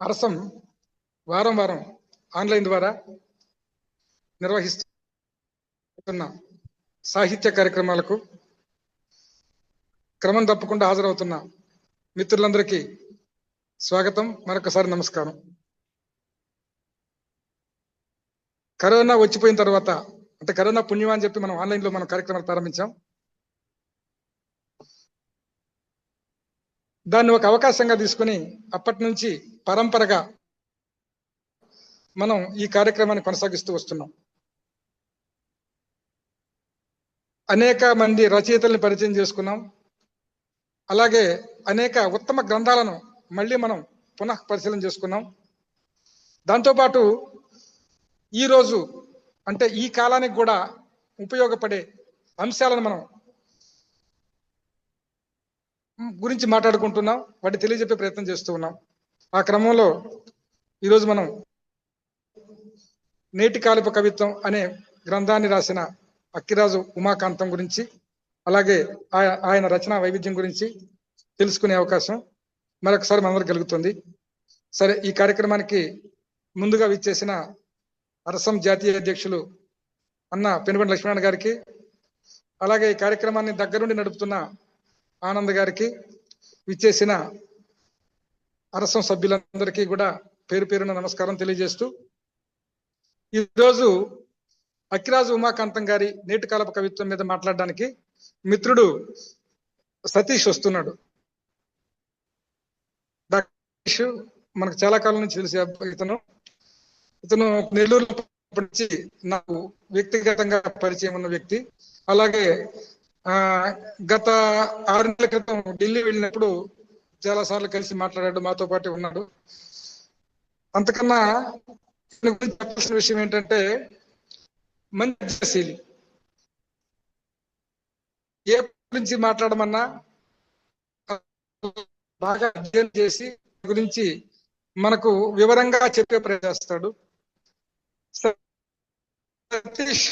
అరసం వారం వారం ఆన్లైన్ ద్వారా నిర్వహిస్తున్న సాహిత్య కార్యక్రమాలకు క్రమం తప్పకుండా హాజరవుతున్న మిత్రులందరికీ స్వాగతం. మరొకసారి నమస్కారం. కరోనా వచ్చిపోయిన తర్వాత అంటే కరోనా పుణ్యం అని చెప్పి మనం ఆన్లైన్లో మనం కార్యక్రమాలు ప్రారంభించాం. దాన్ని ఒక అవకాశంగా తీసుకుని అప్పటి నుంచి పరంపరగా మనం ఈ కార్యక్రమాన్ని కొనసాగిస్తూ వస్తున్నాం. అనేక మంది రచయితల్ని పరిచయం చేసుకున్నాం. అలాగే అనేక ఉత్తమ గ్రంథాలను మళ్ళీ మనం పునః పరిశీలన చేసుకున్నాం. దాంతోపాటు ఈరోజు అంటే ఈ కాలానికి కూడా ఉపయోగపడే అంశాలను మనం గురించి మాట్లాడుకుంటున్నాం, వాటి తెలియజెప్పే ప్రయత్నం చేస్తూ ఉన్నాం. ఆ క్రమంలో ఈరోజు మనం నేటి కాలపు కవిత్వం అనే గ్రంథాన్ని రాసిన అక్కిరాజు ఉమాకాంతం గురించి, అలాగే ఆయన రచనా వైవిధ్యం గురించి తెలుసుకునే అవకాశం మరొకసారి మనందరికి కలుగుతుంది. సరే, ఈ కార్యక్రమానికి ముందుగా విచ్చేసిన అరసం జాతీయ అధ్యక్షులు అన్న పెనుగొండ లక్ష్మీనారాయణ గారికి, అలాగే ఈ కార్యక్రమాన్ని దగ్గరుండి నడుపుతున్న ఆనంద్ గారికి, విచ్చేసిన అరసం సభ్యులందరికీ కూడా పేరు పేరున నమస్కారం తెలియజేస్తూ, ఈరోజు అక్కిరాజు ఉమాకాంతం గారి నేటి కాలపు కవిత్వం మీద మాట్లాడడానికి మిత్రుడు సతీష్ వస్తున్నాడు. సతీష్ మనకు చాలా కాలం నుంచి తెలిసే ఇతను నెల్లూరు నుంచి నాకు వ్యక్తిగతంగా పరిచయం ఉన్న వ్యక్తి. అలాగే గత 6 నెలల క్రితం ఢిల్లీ వెళ్ళినప్పుడు చాలా సార్లు కలిసి మాట్లాడాడు, మాతో పాటు ఉన్నాడు. అంతకన్నా చెప్పాల్సిన విషయం ఏంటంటే మంచి శైలి. ఏ గురించి మాట్లాడమన్నా బాగా అధ్యయనం చేసి గురించి మనకు వివరంగా చెప్పే ప్రయత్నిస్తాడు. Satish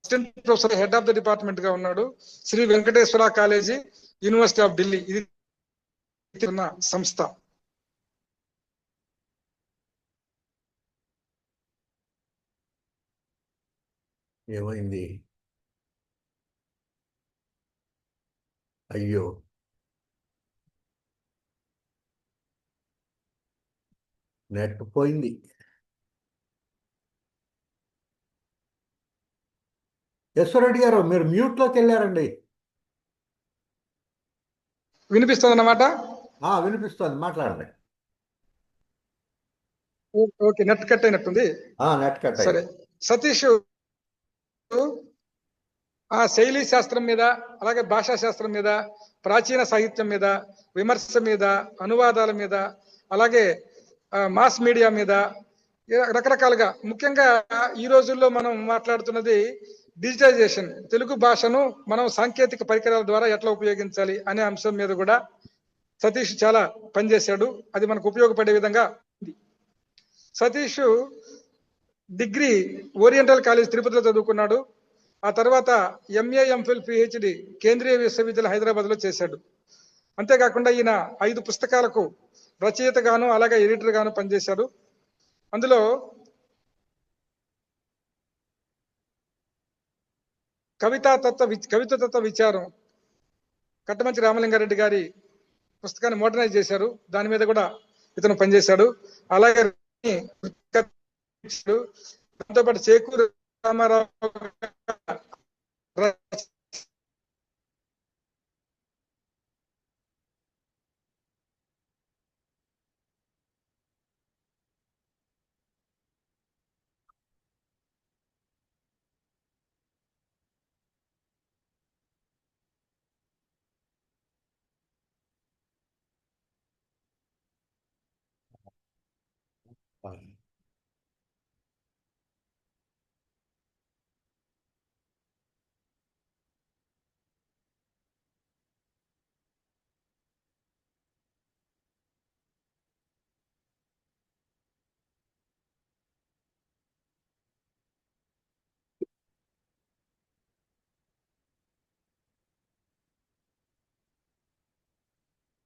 assistant professor, head of the department గా ఉన్నాడు. Shri Venkateswara college, university of Delhi, ఇది ఉన్న సంస్థ. ఏమైంది? అయ్యో, నెట్ పోయింది. యశ్వరెడ్డి గారు, మీరు మ్యూట్లోకి వెళ్ళారండి. వినిపిస్తుంది అన్నమాట? వినిపిస్తుంది, మాట్లాడండి. ఓకే, నెట్ కట్ అయినట్టుంది. Net cut. సరే, సతీష్ ఆ శైలీ శాస్త్రం మీద, అలాగే భాషా శాస్త్రం మీద, ప్రాచీన సాహిత్యం మీద, విమర్శ మీద, అనువాదాల మీద, అలాగే మాస్ మీడియా మీద రకరకాలుగా, ముఖ్యంగా ఈ రోజుల్లో మనం మాట్లాడుతున్నది డిజిటైజేషన్, తెలుగు భాషను మనం సాంకేతిక పరికరాల ద్వారా ఎట్లా ఉపయోగించాలి అనే అంశం మీద కూడా సతీష్ చాలా పనిచేశాడు. అది మనకు ఉపయోగపడే విధంగా ఉంది. సతీష్ డిగ్రీ ఓరియంటల్ కాలేజ్ తిరుపతిలో చదువుకున్నాడు. ఆ తర్వాత ఎంఏ, ఎంఫిల్, పిహెచ్డి కేంద్రీయ విశ్వవిద్యాలయం హైదరాబాద్ లో చేశాడు. అంతేకాకుండా ఈయన 5 పుస్తకాలకు రచయితగాను అలాగే ఎడిటర్ గాను పనిచేశాడు. అందులో కవితా తత్వ విచారం కట్టమంచి రామలింగారెడ్డి గారి పుస్తకాన్ని మోడర్నైజ్ చేశారు, దాని మీద కూడా ఇతను పనిచేశాడు. అలాగే దాంతోపాటు Chekuru Ramarao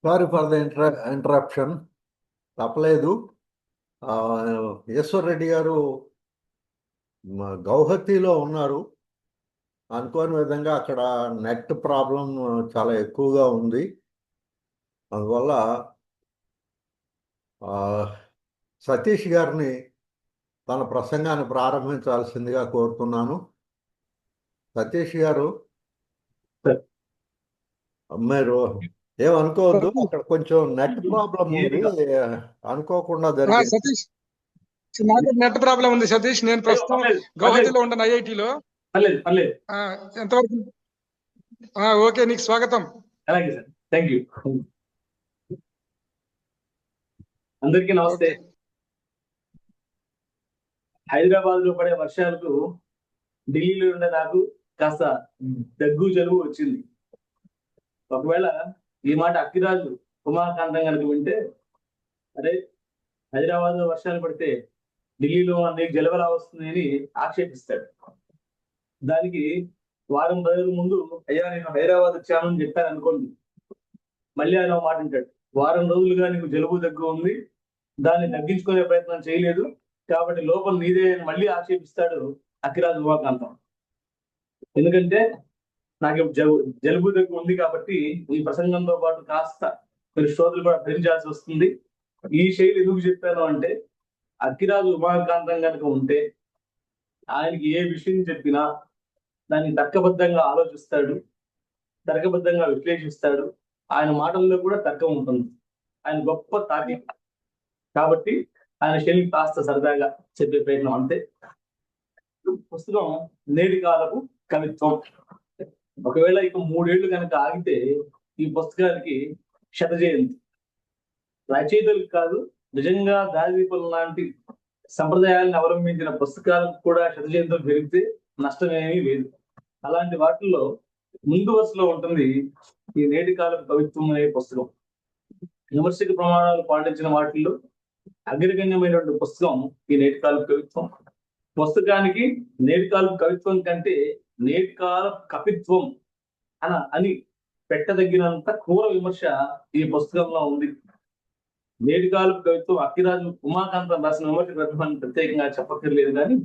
sorry for the interruption. తప్పలేదు. ఈశ్వర్ రెడ్డి గారు గౌహతిలో ఉన్నారు. అనుకోని విధంగా అక్కడ నెట్ ప్రాబ్లం చాలా ఎక్కువగా ఉంది. అందువల్ల సతీష్ గారిని తన ప్రసంగాన్ని ప్రారంభించాల్సిందిగా కోరుతున్నాను. సతీష్ గారు, మీరు ఏమనుకోవద్దు, అక్కడ కొంచెం నెట్ ప్రాబ్లం ఉంది, అనుకోకుండా జరిగింది. సతీష్, నాకు నెట్ ప్రాబ్లం ఉంది సతీష్. నేను ప్రస్తుతం గౌహతిలో ఉంటాను, ఐఐటిలో. ఎంతవరకు? ఓకే, నీకు స్వాగతం. అలాగే సార్, థ్యాంక్ యూ. అందరికీ నమస్తే. హైదరాబాద్ లో పడే వర్షాలకు ఢిల్లీలో ఉండే నాకు కాస్త దగ్గు జలుబు వచ్చింది. ఒకవేళ ఈ మాట అక్కిరాజు ఉమాకాంతం కనుక వింటే, అరే హైదరాబాద్ లో వర్షాలు పడితే ఢిల్లీలో నీకు జలుబు ఎలా వస్తుంది అని ఆక్షేపిస్తాడు. దానికి వారం రోజుల ముందు, అయ్యా నేను హైదరాబాద్ వచ్చాను అని చెప్పాను అనుకోండి, మళ్ళీ ఆయన మాట అంటాడు, వారం రోజులుగా నీకు జలుబు దగ్గు ఉంది, దాన్ని తగ్గించుకునే ప్రయత్నం చేయలేదు కాబట్టి లోపల నీదే అని మళ్ళీ ఆక్షేపిస్తాడు అక్కిరాజు ఉమాకాంతం. ఎందుకంటే నాకు జలుబు దగ్గు ఉంది కాబట్టి ఈ ప్రసంగంతో పాటు కాస్త మీరు శ్రోతలు కూడా భరించాల్సి వస్తుంది. ఈ శైలి ఎందుకు చెప్పాను అంటే, అక్కిరాజు ఉమాకాంతం కనుక ఉంటే ఆయనకి ఏ విషయం చెప్పినా దాన్ని తర్కబద్ధంగా ఆలోచిస్తాడు, తర్కబద్ధంగా విశ్లేషిస్తాడు. ఆయన మాటల్లో కూడా తర్కం ఉంటుంది. ఆయన గొప్ప తార్కిక కాబట్టి ఆయన శైలి కాస్త సరదాగా చెప్పే ప్రయత్నం అంతే. పుస్తకం నేటి కాలపు కవిత్వం. ఒకవేళ ఇక 3 ఏళ్లు కనుక ఆగితే ఈ పుస్తకానికి 100వ జయంతి. రచయితలకు కాదు, నిజంగా దారిదీపం లాంటి సంప్రదాయాలను అవలంబించిన పుస్తకాలకు కూడా 100వ జయంతులు జరిగితే నష్టమేమీ లేదు. అలాంటి వాటిల్లో ముందు వరుసలో ఉంటుంది ఈ నేటి కాలపు కవిత్వం అనే పుస్తకం. విమర్శక ప్రమాణాలు పాటించిన వాటిల్లో అగ్రగణ్యమైనటువంటి పుస్తకం ఈ నేటి కాలపు కవిత్వం. పుస్తకానికి నేటి కాలపు కవిత్వం కంటే నేటి కాలపు కవిత్వం అని పెట్టదగినంత క్రూర విమర్శ ఈ పుస్తకంలో ఉంది. నేటి కాలపు కవిత్వం అక్కిరాజు ఉమాకాంతం రాసిన విమర్శ గ్రంథాన్ని ప్రత్యేకంగా చెప్పక్కర్లేదు. కానీ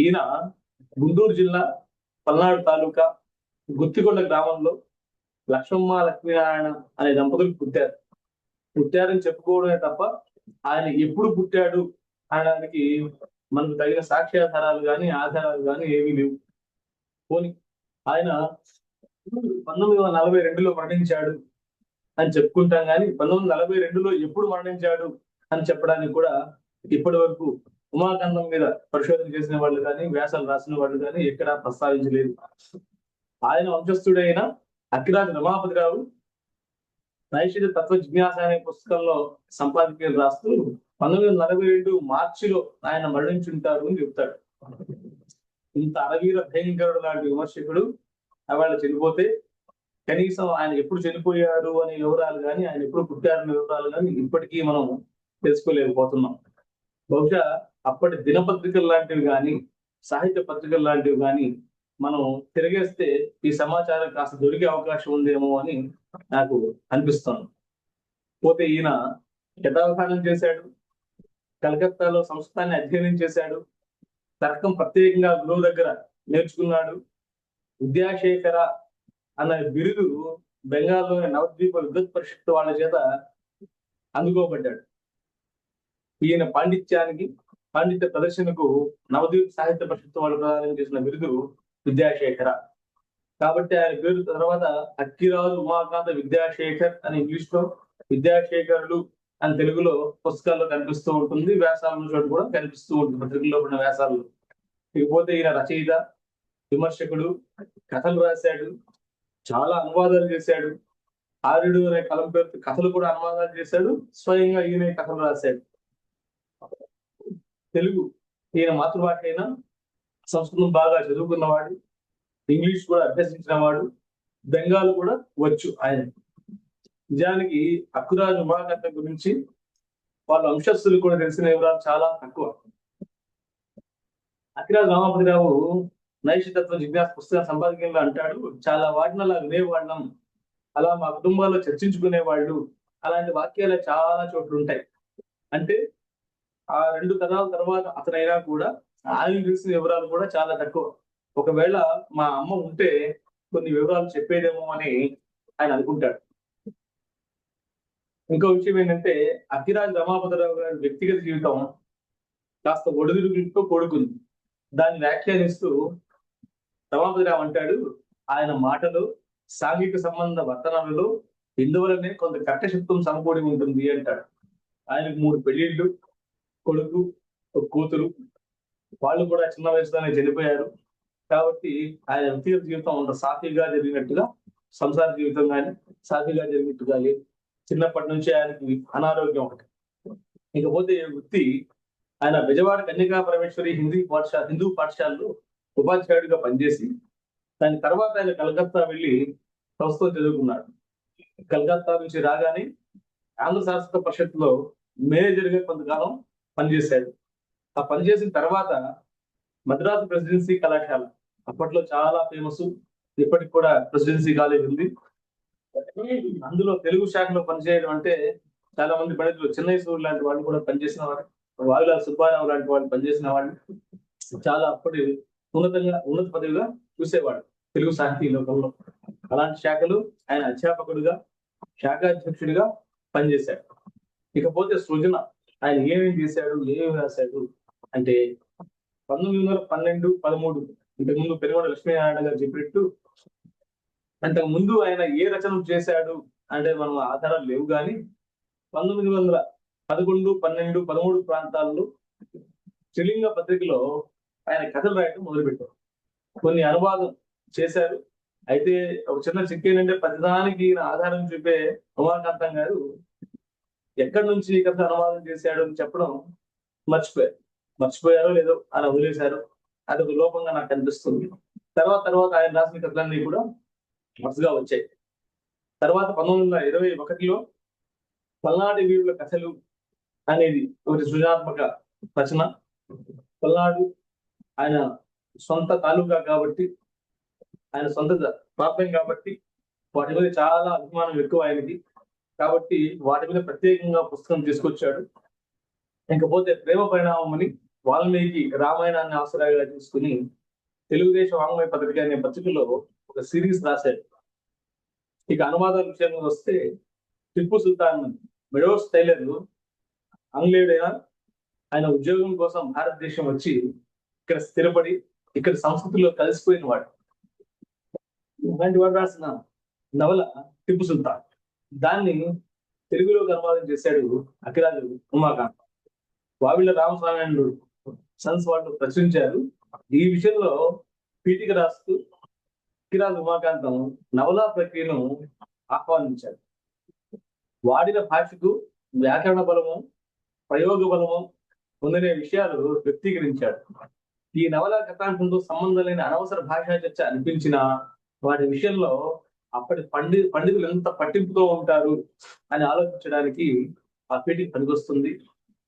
ఈయన గుంటూరు జిల్లా పల్నాడు తాలూకా గుత్తికొండ గ్రామంలో లక్ష్మమ్మ లక్ష్మీనారాయణ అనే దంపతులు పుట్టారని చెప్పుకోవడమే తప్ప ఆయన ఎప్పుడు పుట్టాడు అనడానికి మనకు తగిన సాక్ష్యాధారాలు కానీ ఆధారాలు కానీ ఏమీ లేవు. పోనీ ఆయన 1942లో మరణించాడు అని చెప్పుకుంటాం, కానీ 1942లో ఎప్పుడు మరణించాడు అని చెప్పడానికి కూడా ఇప్పటి వరకు ఉమాకాంతం మీద పరిశోధన చేసిన వాళ్ళు కానీ వ్యాసాలు రాసిన వాళ్ళు కానీ ఎక్కడా ప్రస్తావించలేదు. ఆయన వంశస్థుడైన అక్కిరాజు రమాపతిరావు నైషిక తత్వ జిజ్ఞాస అనే పుస్తకంలో సంపాదకీయాలు రాస్తూ 1942 మార్చిలో ఆయన మరణించుంటారు అని చెప్తాడు. ఇంత అరవీర భయంకరుడు లాంటి విమర్శకుడు అవాళ చనిపోతే కనీసం ఆయన ఎప్పుడు చనిపోయారు అనే వివరాలు కానీ, ఆయన ఎప్పుడు పుట్టారనే వివరాలు కానీ ఇప్పటికీ మనం తెలుసుకోలేకపోతున్నాం. బహుశా అప్పటి దినపత్రికలు లాంటివి కానీ, సాహిత్య పత్రికలు లాంటివి కానీ మనం తిరిగేస్తే ఈ సమాచారం కాస్త దొరికే అవకాశం ఉందేమో అని నాకు అనిపిస్తుంది. పోతే ఈయన శతావధానం చేశాడు, కలకత్తాలో సంస్కృతాన్ని అధ్యయనం చేశాడు, తర్కం ప్రత్యేకంగా గురువు దగ్గర నేర్చుకున్నాడు. విద్యాశేఖర అన్న బిరుదు బెంగాల్లోని నవద్వీప విద్వత్ పరిషత్ వాళ్ళ చేత అందుకోబడ్డాడు. ఈయన పాండిత్య ప్రదర్శనకు నవద్వీప సాహిత్య పరిషత్ వాళ్ళు ప్రదానం చేసిన బిరుదు విద్యాశేఖర. కాబట్టి ఆయన పేరు తర్వాత అక్కిరాజు ఉమాకాంత విద్యాశేఖర్ అని ఇంగ్లీష్ లో, విద్యాశేఖరులు అని తెలుగులో పుస్తకాల్లో కనిపిస్తూ ఉంటుంది, వ్యాసాల చోటు కూడా కనిపిస్తూ ఉంటుంది, పత్రికల్లో ఉన్న వ్యాసాల్లో. ఇకపోతే ఈయన రచయిత, విమర్శకుడు, కథలు రాశాడు, చాలా అనువాదాలు చేశాడు. ఆర్యుడు అనే కలం పేరుతో కథలు కూడా అనువాదాలు చేశాడు, స్వయంగా ఈయన కథలు రాశాడు. తెలుగు ఈయన మాతృభాష అయినా సంస్కృతం బాగా చదువుకున్నవాడు, ఇంగ్లీష్ కూడా అభ్యసించిన వాడు, బెంగాల్ కూడా వచ్చు ఆయన. నిజానికి అక్కిరాజు ఉమాకాంతం గురించి వాళ్ళ వంశస్థులు కూడా తెలిసిన వివరాలు చాలా తక్కువ. అక్కిరాజు రామాపతిరావు నైషికత్వ జిజ్ఞాస పుస్తక సంపాదకీయంలో అంటాడు, చాలా వాటిని అలా వినేవాళ్ళం, అలా మా కుటుంబాల్లో చర్చించుకునేవాళ్ళు, అలాంటి వాక్యాలు చాలా చోట్ల ఉంటాయి. అంటే ఆ 2 తరాల తర్వాత అతనైనా కూడా ఆయన తెలిసిన వివరాలు కూడా చాలా తక్కువ. ఒకవేళ మా అమ్మ ఉంటే కొన్ని వివరాలు చెప్పేదేమో అని ఆయన అనుకుంటాడు. ఇంకో విషయం ఏంటంటే అక్కిరాజు రమాపతిరావు గారి వ్యక్తిగత జీవితం కాస్త ఒడిదుడుకులతో కూడుకుంది. దాన్ని వ్యాఖ్యానిస్తూ రమాపతిరావు అంటాడు, ఆయన మాటలు సాంఘిక సంబంధ వర్తనాలలో ఇందువలనే కొంత కట్టశక్తం సమకూడి ఉంటుంది అంటాడు. ఆయనకు 3 పెళ్లిళ్ళు, కొడుకు, ఒక కూతురు. వాళ్ళు కూడా చిన్న వయసులోనే చనిపోయారు. కాబట్టి ఆయన వ్యక్తిగత జీవితం అంత సాఫీగా జరిగినట్టుగా సంసార జీవితం కానీ సాఫీగా జరిగినట్టుగా లేదు. చిన్నప్పటి నుంచి ఆయనకి అనారోగ్యం ఒకటి. ఇకపోతే వృత్తి, ఆయన బెజవాడ కన్యకా పరమేశ్వరి హిందూ పాఠశాలలో ఉపాధ్యాయుడిగా పనిచేసి దాని తర్వాత ఆయన కలకత్తా వెళ్ళి సంస్కృతం చదువుకున్నాడు. కలకత్తా నుంచి రాగానే ఆంధ్ర శాస్త్ర పరిషత్తులో మేనేజర్ గా కొంతకాలం పనిచేశాడు. ఆ పనిచేసిన తర్వాత మద్రాసు ప్రెసిడెన్సీ కళాశాల, అప్పట్లో చాలా ఫేమస్, ఇప్పటికి కూడా ప్రెసిడెన్సీ కాలేజ్ ఉంది. అందులో తెలుగు శాఖలో పనిచేయడం అంటే చాలా మంది పండితులు, చెన్నై సూర్య లాంటి వాళ్ళు కూడా పనిచేసిన వారు, వావిలాల సుబ్బారావు లాంటి వాళ్ళు పనిచేసిన వాళ్ళు చాలా అప్పటి ఉన్నత పదవిగా చూసేవాడు తెలుగు సాహితీ లోకంలో. అలాంటి శాఖలు ఆయన అధ్యాపకుడిగా, శాఖాధ్యక్షుడిగా పనిచేశాడు. ఇకపోతే సృజన, ఆయన ఏమేమి చేశాడు, ఏమేమి రాశాడు అంటే 1912, 13 ఇంతకుముందు పెనుగొండ లక్ష్మీనారాయణ గారు చెప్పినట్టు అంతకు ముందు ఆయన ఏ రచనలు చేశాడు అంటే మనం ఆధారాలు లేవు, కానీ 1911, 12, 13 ప్రాంతాల్లో త్రిలింగ పత్రికలో ఆయన కథలు రాయడం మొదలుపెట్టారు. కొన్ని అనువాదం చేశారు. అయితే ఒక చిన్న చిక్కు ఏంటంటే ప్రతిదానికి ఈయన ఆధారం చూపే ఉమాకాంతం గారు ఎక్కడి నుంచి ఈ కథ అనువాదం చేశాడు అని చెప్పడం మర్చిపోయారో లేదో అలా వదిలేశారు. అది ఒక లోపంగా నాకు అనిపిస్తుంది. తర్వాత ఆయన రాసిన కథలన్నీ కూడా వరుసగా వచ్చాయి. తర్వాత 1921లో పల్నాడు వీరుల కథలు అనేది ఒకటి సృజనాత్మక రచన. పల్నాడు ఆయన సొంత తాలూకా కాబట్టి, ఆయన సొంత ప్రాంతం కాబట్టి వాటి మీద చాలా అభిమానం ఎక్కువ ఆయనకి. కాబట్టి వాటి మీద ప్రత్యేకంగా పుస్తకం తీసుకొచ్చాడు. ఇంకపోతే ప్రేమ పరిణామం అని వాల్మీకి రామాయణాన్ని ఆసరాగా తీసుకుని తెలుగుదేశం వాంగ్మయ పత్రిక అనే పత్రికలో ఒక సిరీస్ రాశాడు. ఇక అనువాదాల విషయంలో వస్తే టిప్పు సుల్తాన్ మెడోస్ టైలర్ ఆంగ్లేయుడైనా ఆయన ఉద్యోగం కోసం భారతదేశం వచ్చి ఇక్కడ స్థిరపడి ఇక్కడ సంస్కృతిలో కలిసిపోయిన వాడు. ఇలాంటి వాడు రాసిన నవల టిప్పు సుల్తాన్. దాన్ని తెలుగులోకి అనువాదం చేశాడు అక్కిరాజు ఉమాకాంతం. వావిళ్ళ రామస్వామి సన్స్ వాళ్ళు ప్రచురించారు. ఈ విషయంలో పీఠిక రాస్తూ అక్కిరాజు ఉమాకాంతం నవలా ప్రక్రియను ఆహ్వానించాడు. వాడిన భాషకు వ్యాకరణ బలము, ప్రయోగ బలము పొందిన విషయాలు వ్యక్తీకరించాడు. ఈ నవలా కథాంశంతో సంబంధం లేని అనవసర భాషా చర్చ అనిపించిన వాటి విషయంలో అప్పటి పండితులు ఎంత పట్టింపుతో ఉంటారు అని ఆలోచించడానికి ఆ పీఠిక పనికొస్తుంది.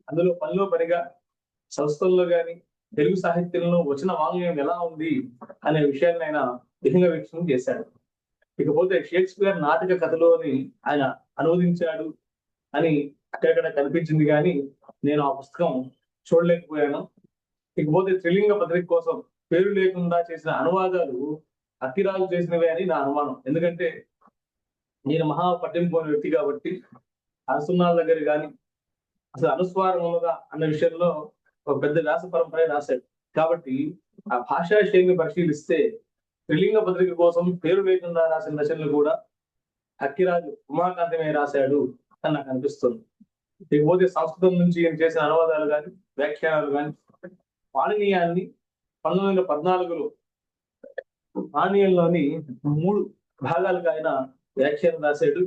అందులో పనిలో పనిగా సంస్థల్లో గాని తెలుగు సాహిత్యంలో వచన వాంగ్మయం ఎలా ఉంది అనే విషయాన్ని ఆయన విహంగ వీక్షణం చేశాడు. ఇకపోతే షేక్స్పియర్ నాటక కథలోని ఆయన అనువదించాడు అని అక్కడక్కడ కనిపించింది, కానీ నేను ఆ పుస్తకం చూడలేకపోయాను. ఇకపోతే త్రిలింగ పత్రిక కోసం పేరు లేకుండా చేసిన అనువాదాలు అక్కిరాజు చేసినవే అని నా అనుమానం. ఎందుకంటే నేను మహా పట్టింపుకోని వ్యక్తి కాబట్టి అనుసున్నాల దగ్గర కానీ అసలు అనుస్వారం ఉన్నదా అన్న విషయంలో ఒక పెద్ద వ్యాస పరంపర రాశాడు. కాబట్టి ఆ భాషా శైలిని పరిశీలిస్తే త్రిలింగ పత్రిక కోసం పేరు లేకుండా రాసిన రచనలు కూడా అక్కిరాజు ఉమాకాంతమే రాశాడు అని నాకు అనిపిస్తుంది. ఇకపోతే సంస్కృతం నుంచి ఈయన చేసిన అనువాదాలు కానీ వ్యాఖ్యానాలు కానీ పాణినీయాన్ని 1914లో పాణినీయంలోని 3 భాగాలుగా ఆయన వ్యాఖ్యానం రాశాడు.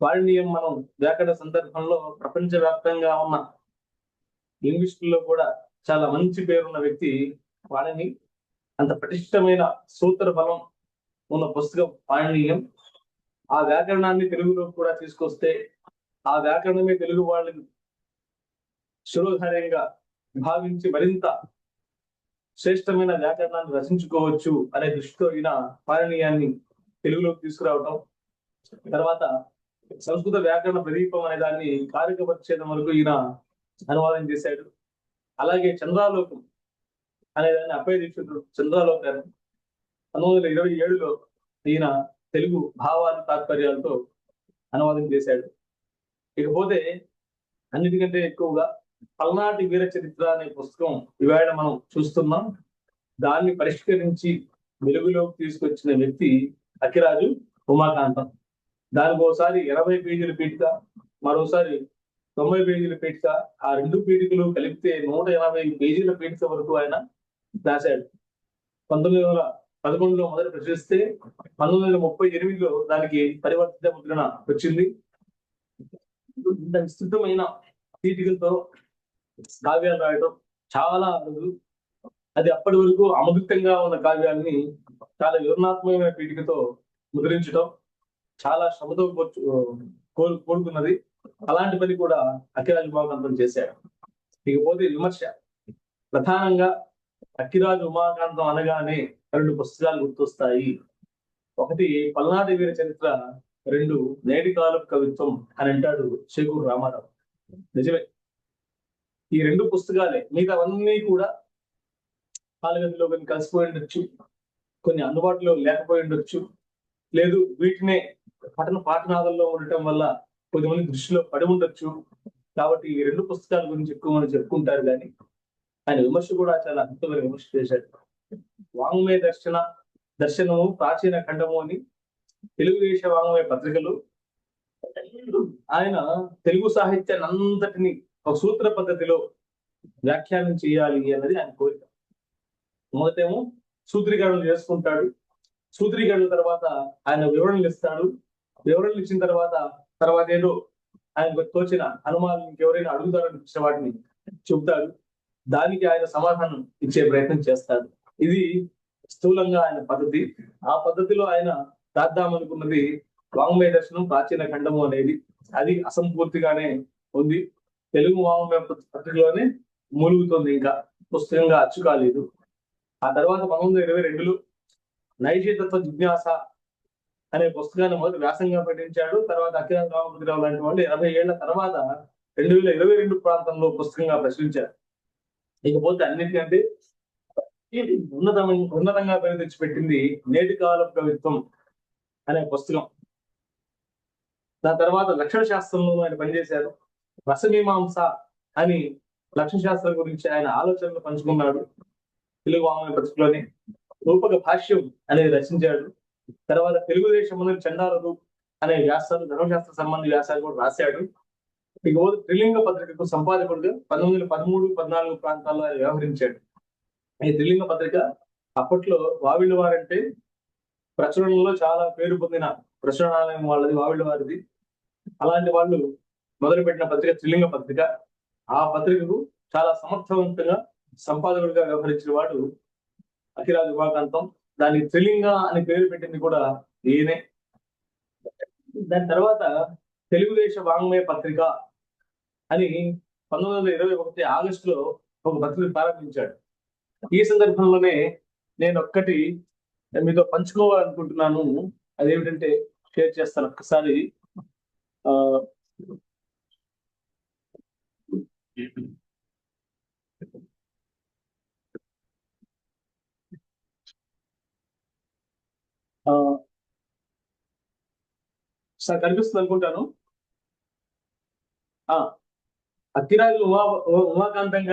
పాణినీయం మనం వ్యాకరణ సందర్భంలో ప్రపంచవ్యాప్తంగా ఉన్న లింగ్విస్టుల్లో కూడా చాలా మంచి పేరున్న వ్యక్తి పాణిని. అంత పటిష్టమైన సూత్ర బలం ఉన్న పుస్తకం పాణినీయం. ఆ వ్యాకరణాన్ని తెలుగులో కూడా తీసుకొస్తే ఆ వ్యాకరణమే తెలుగు వాళ్ళకి శిరోధార్యంగా భావించి మరింత శ్రేష్టమైన వ్యాకరణాన్ని రచించుకోవచ్చు అనే దృష్టితో ఈయన పాణినీయాన్ని తెలుగులోకి తీసుకురావటం. తర్వాత సంస్కృత వ్యాకరణ ప్రదీపం అనే దాన్ని కారిక పరిచ్ఛేదం వరకు ఈయన అనువాదం చేశాడు. అలాగే చంద్రాలోకం అనే దాన్ని అప్పయ్య దీక్షితుడు చంద్రాలోకాన్ని 1927లో ఈయన తెలుగు భావాలు తాత్పర్యాలతో అనువాదం చేశాడు. ఇకపోతే అన్నిటికంటే ఎక్కువగా పల్నాటి వీర చరిత్ర అనే పుస్తకం ఇవాళ మనం చూస్తున్నాం. దాన్ని పరిష్కరించి వెలుగులోకి తీసుకొచ్చిన వ్యక్తి అక్కిరాజు ఉమాకాంతం. దానికి ఒకసారి 80 పేజీల పీఠిక, మరోసారి 90 పేజీల పీఠిక. ఆ 2 పీఠికలు కలిపితే 180 పేజీల పీఠిక వరకు ఆయన రాశాడు. 1911లో మొదటి ప్రచురిస్తే 1938లో దానికి పరివర్తిత ముద్రణ వచ్చింది. ఇంత విస్తృతమైన పీఠికలతో కావ్యాలు రాయడం చాలా అరుదు. అది అప్పటి వరకు అమృతంగా ఉన్న కావ్యాన్ని చాలా వివరణాత్మకమైన పీఠికతో ముద్రించడం చాలా శ్రమతో కోరుకున్నది. అలాంటి పని కూడా అక్కిరాజు ఉమాకాంతం చేశాడు. ఇకపోతే విమర్శ. ప్రధానంగా అక్కిరాజు ఉమాకాంతం అనగానే 2 పుస్తకాలు గుర్తొస్తాయి. ఒకటి పల్నాటి వీర చరిత్ర, 2 నేటి కాలపు కవిత్వం అని అంటాడు చేకూరు రామారావు. నిజమే, ఈ 2 పుస్తకాలే. మిగతావన్నీ కూడా కాలగతిలో కొన్ని కలిసిపోయి ఉండొచ్చు, కొన్ని అందుబాటులో లేకపోయి ఉండొచ్చు, లేదు వీటినే పఠన పాఠనాలలో ఉండటం వల్ల కొద్దిమంది దృష్టిలో పడి ఉండొచ్చు. కాబట్టి ఈ 2 పుస్తకాల గురించి ఎక్కువ మంది చెప్పుకుంటారు. కానీ ఆయన విమర్శ కూడా చాలా అద్భుతమైన విమర్శ చేశాడు. వాంగ్మయ దర్శనము, ప్రాచీన ఖండము అని తెలుగు దేశ వాంగ్మయ పత్రికలు ఆయన తెలుగు సాహిత్యాన్ని అంతటిని ఒక సూత్ర పద్ధతిలో వ్యాఖ్యానం చేయాలి అన్నది ఆయన కోరిక. మొదటేమో సూత్రీకరణలు చేసుకుంటాడు. సూత్రీకరణ తర్వాత ఆయన వివరణలు ఇస్తాడు. వివరణలు ఇచ్చిన తర్వాత ఏదో ఆయనకు తోచిన అనుమానం ఇంకెవరైనా అడుగుతారని ఇచ్చిన వాటిని చెబుతాడు. దానికి ఆయన సమాధానం ఇచ్చే ప్రయత్నం చేస్తాడు. ఇది స్థూలంగా ఆయన పద్ధతి. ఆ పద్ధతిలో ఆయన రాద్దామనుకున్నది వాంగ్మయ దర్శనం, ప్రాచీన ఖండము అనేది. అది అసంపూర్తిగానే ఉంది. తెలుగు వాంగ్మయ పత్రికలోనే మూలుగుతుంది, ఇంకా పుస్తకంగా అచ్చు కాలేదు. ఆ తర్వాత 1922లో నైషేతత్వ జిజ్ఞాస అనే పుస్తకాన్ని మొదటి వ్యాసంగా ప్రకటించాడు. తర్వాత అక్కిరాజు రామపతిరావు లాంటి వాళ్ళు 80 ఏళ్ల తర్వాత 2022 ప్రాంతంలో పుస్తకంగా ప్రచురించారు. ఇకపోతే అన్నిటికంటే ఉన్నతంగా పేరు తెచ్చిపెట్టింది నేటి కాలపు కవిత్వం అనే పుస్తకం. దాని తర్వాత లక్షణ శాస్త్రంలో ఆయన పనిచేశారు. రసమీమాంస అని లక్షణ శాస్త్రం గురించి ఆయన ఆలోచనలు పంచుకున్నాడు తెలుగు వాంగ్మయ పత్రికలోనే. రూపక భాష్యం అనేది రచించాడు. తర్వాత తెలుగుదేశం చండాలరు అనే వ్యాసాలు, ధర్మశాస్త్ర సంబంధి వ్యాసాలు కూడా రాశాడు. ఇకపోతే త్రిలింగ పత్రికకు సంపాదకుడుగా 1913-14 ప్రాంతాల్లో ఆయన వ్యవహరించాడు. ఈ త్రిలింగ పత్రిక అప్పట్లో వావిళ్ళ వారంటే ప్రచురణలో చాలా పేరు పొందిన ప్రచురణాలయం వాళ్ళది, వావిళ్ళ వారిది. అలాంటి వాళ్ళు మొదలుపెట్టిన పత్రిక త్రిలింగ పత్రిక. ఆ పత్రికకు చాలా సమర్థవంతంగా సంపాదకుడిగా వ్యవహరించిన వాడు అక్కిరాజు ఉమాకాంతం. దానికి త్రిలింగ అని పేరు పెట్టింది కూడా ఈయనే. దాని తర్వాత తెలుగుదేశ వాంగ్మయ పత్రిక అని 1921 ఆగస్టులో ఒక పత్రిక ప్రారంభించాడు. ఈ సందర్భంలోనే నేను ఒక్కటి మీతో పంచుకోవాలనుకుంటున్నాను. అదేమిటంటే షేర్ చేస్తాను ఒక్కసారి. సార్ కనిపిస్తుంది అనుకుంటాను. అక్కిరాజు ఉమాకాంతం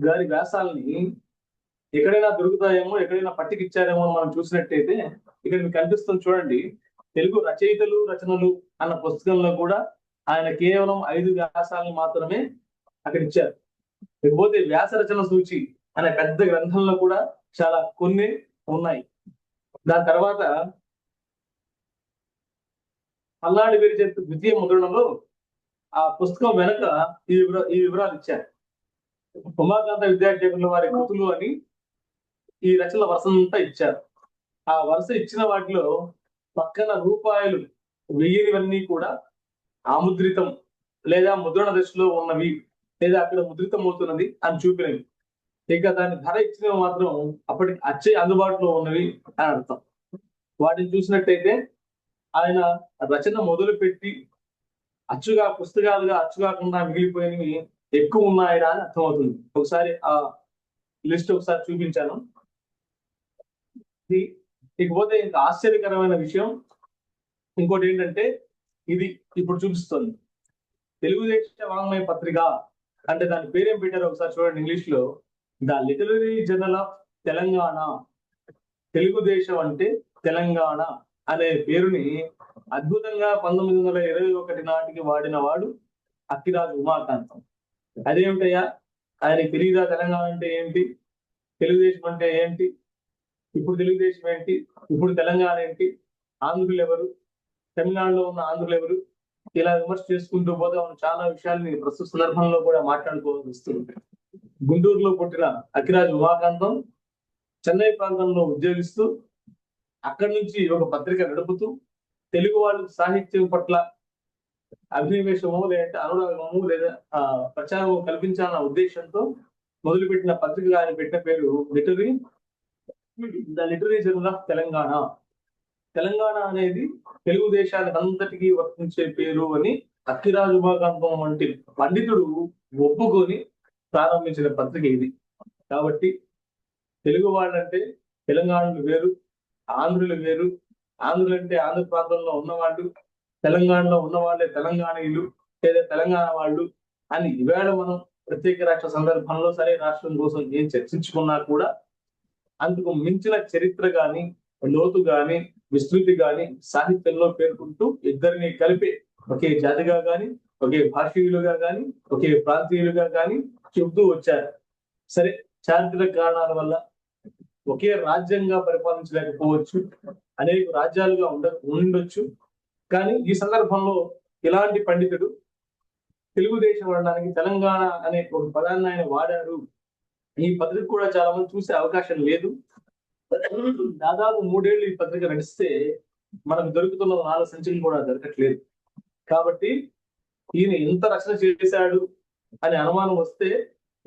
గారి వ్యాసాలని ఎక్కడైనా దొరుకుతాయేమో, ఎక్కడైనా పట్టికిచ్చారేమో మనం చూసినట్టయితే ఇక్కడ మీకు కనిపిస్తుంది చూడండి. తెలుగు రచయితలు రచనలు అన్న పుస్తకంలో కూడా ఆయన కేవలం 5 వ్యాసాలను మాత్రమే అక్కడ ఇచ్చారు. ఇకపోతే వ్యాస రచన సూచి అనే పెద్ద గ్రంథంలో కూడా చాలా కొన్ని ఉన్నాయి. దాని తర్వాత పల్నాటి వీర చరిత్ర ద్వితీయ ముద్రణలో ఆ పుస్తకం వెనక ఈ వివరాలు ఇచ్చారు. ఉమాకాంత విద్యాక్షేపంలో వారి కృతులు అని ఈ రచనల వరుసంతా ఇచ్చారు. ఆ వరుస ఇచ్చిన వాటిలో పక్కన రూపాయలు వెయ్యినవన్నీ కూడా ఆముద్రితం లేదా ముద్రణ దశలో ఉన్నవి, లేదా అక్కడ ముద్రితం అవుతున్నది అని చూపినవి. ఇక దాని ధర ఇచ్చినవి మాత్రం అప్పటికి అచ్చే అందుబాటులో ఉన్నవి అని అర్థం. వాటిని చూసినట్టయితే ఆయన రచన మొదలుపెట్టి అచ్చుగా పుస్తకాలుగా అచ్చుకాకుండా మిగిలిపోయినవి ఎక్కువ ఉన్నాయా అని అర్థమవుతుంది. ఒకసారి ఆ లిస్ట్ ఒకసారి చూపించాను. ఇకపోతే ఇంకా ఆశ్చర్యకరమైన విషయం ఇంకోటి ఏంటంటే, ఇది ఇప్పుడు చూపిస్తుంది తెలుగుదేశ వాంగ్మయ పత్రిక అంటే దాని పేరేం పెట్టారో ఒకసారి చూడండి. ఇంగ్లీష్ లో the literary journal of Telangana, Telugu Desam అంటే తెలంగాణ అనే పేరుని అద్భుతంగా 1921 నాటికి వాడిన వాడు అక్కిరాజు ఉమాకాంతం. అదేమిటయ్యా, ఆయనకి తెలియదా తెలంగాణ అంటే ఏంటి, తెలుగుదేశం అంటే ఏంటి, ఇప్పుడు తెలుగుదేశం ఏంటి, ఇప్పుడు తెలంగాణ ఏంటి, ఆంధ్రులు ఎవరు, తమిళనాడులో ఉన్న ఆంధ్రులు ఎవరు, ఇలా విమర్శ చేసుకుంటూ పోతే మనం చాలా విషయాల్ని ప్రస్తుత సందర్భంలో కూడా మాట్లాడుకోవాల్సి వస్తుంది. గుంటూరులో పుట్టిన అక్కిరాజు ఉమాకాంతం చెన్నై ప్రాంతంలో ఉద్యోగిస్తూ అక్కడి నుంచి ఒక పత్రిక నడుపుతూ తెలుగు వాళ్ళకి సాహిత్యం పట్ల అభినవేశము లేదంటే అనురాగము లేదా ప్రచారం కల్పించాలన్న ఉద్దేశంతో మొదలుపెట్టిన పత్రిక ఆయన పెట్టిన పేరు the literary journal of Telangana. Telangana అనేది తెలుగుదేశానికి అంతటికీ వర్తించే పేరు అని అక్కిరాజు ఉమాకాంతం వంటి పండితుడు ఒప్పుకొని ప్రారంభించిన పత్రిక ఇది. కాబట్టి తెలుగు వాళ్ళంటే తెలంగాణలు వేరు, ఆంధ్రులు వేరు, ఆంధ్రులు అంటే ఆంధ్ర ప్రాంతంలో ఉన్నవాళ్ళు, తెలంగాణలో ఉన్న వాళ్ళే తెలంగాణీయులు లేదా తెలంగాణ వాళ్ళు అని ఈవేళ మనం ప్రత్యేక రాష్ట్ర సందర్భంలో సరే రాష్ట్రం కోసం ఏం చర్చించుకున్నా కూడా అందుకు మించిన చరిత్ర గాని, లోతు గాని, విస్తృతి గాని సాహిత్యంలో పేర్కొంటూ ఇద్దరిని కలిపే ఒకే జాతిగా గాని, ఒకే భాషీయులుగా గాని, ఒకే ప్రాంతీయులుగా గాని చెబుతూ వచ్చారు. సరే, చారిత్రక కారణాల వల్ల ఒకే రాజ్యంగా పరిపాలించలేకపోవచ్చు, అనేక రాజ్యాలుగా ఉండొచ్చు. కానీ ఈ సందర్భంలో ఇలాంటి పండితుడు తెలుగుదేశం అనడానికి తెలంగాణ అనే ఒక పదాన్ని ఆయన వాడారు. ఈ పత్రిక కూడా చాలా మంది చూసే అవకాశం లేదు. దాదాపు 3 ఏళ్ళు ఈ పత్రిక నడిస్తే మనకు దొరుకుతున్న 4 సంచులు కూడా దొరకట్లేదు. కాబట్టి ఈయన ఎంత రచన చేశాడు అనే అనుమానం వస్తే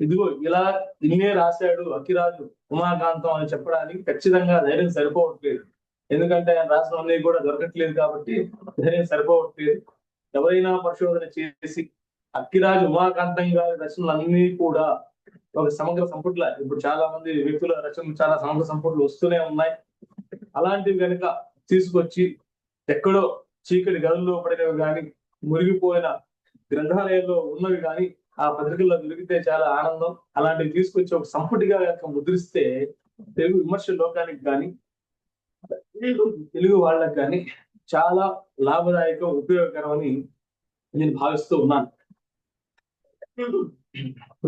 ఇదిగో ఇలా ఇన్నే రాశాడు అక్కిరాజు ఉమాకాంతం అని చెప్పడానికి ఖచ్చితంగా ధైర్యం సరిపోవట్లేదు. ఎందుకంటే ఆయన రాసినవన్నీ కూడా దొరకట్లేదు కాబట్టి ధైర్యం సరిపోవట్లేదు. ఎవరైనా పరిశోధన చేసి అక్కిరాజు ఉమాకాంతం గారి రచనలన్నీ కూడా ఒక సమగ్ర సంపుట్ల, ఇప్పుడు చాలా మంది వ్యక్తుల రచనలు చాలా సమగ్ర సంపుట్లు వస్తూనే ఉన్నాయి. అలాంటివి కనుక తీసుకొచ్చి ఎక్కడో చీకటి గదుల్లో పడినవి కానీ, మురిగిపోయిన గ్రంథాలయాల్లో ఉన్నవి కానీ ఆ పత్రికల్లో దొరికితే చాలా ఆనందం. అలాంటివి తీసుకొచ్చి ఒక సంపుటిగా కనుక ముద్రిస్తే తెలుగు విమర్శ లోకానికి కానీ, తెలుగు వాళ్ళకి కానీ చాలా లాభదాయకం, ఉపయోగకరమని నేను భావిస్తూ ఉన్నాను.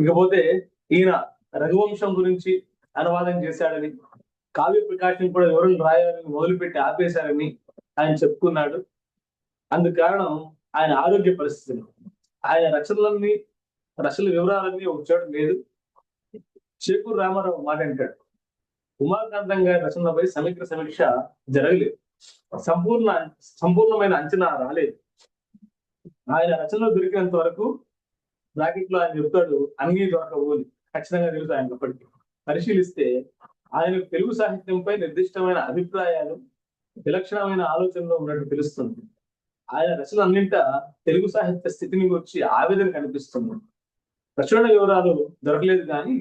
ఇకపోతే ఈయన రఘువంశం గురించి అనువాదం చేశాడని, కావ్య ప్రకాశం కూడా ఎవరిని రాయాలని మొదలుపెట్టి ఆపేశారని ఆయన చెప్పుకున్నాడు. అందుకు కారణం ఆయన ఆరోగ్య పరిస్థితులు. ఆయన రచనల వివరాలన్నీ ఒక చోట లేదు. చేకూరు రామారావు మాట అంటాడు, ఉమాకాంతం గారి రచనలపై సమగ్ర సమీక్ష జరగలేదు, సంపూర్ణమైన అంచనా రాలేదు. ఆయన రచనలు దొరికినంత వరకు బ్రాకెట్ లో ఆయన చెప్తాడు అన్ని దొరకవు అని. ఖచ్చితంగా తెలుసు ఆయన అప్పటికి. పరిశీలిస్తే ఆయన తెలుగు సాహిత్యంపై నిర్దిష్టమైన అభిప్రాయాలు, విలక్షణమైన ఆలోచనలో ఉన్నట్టు తెలుస్తుంది. ఆయన రచన అన్నింటా తెలుగు సాహిత్య స్థితిని గురించి ఆవేదన కనిపిస్తుంది. ప్రచురణ వివరాలు దొరకలేదు కానీ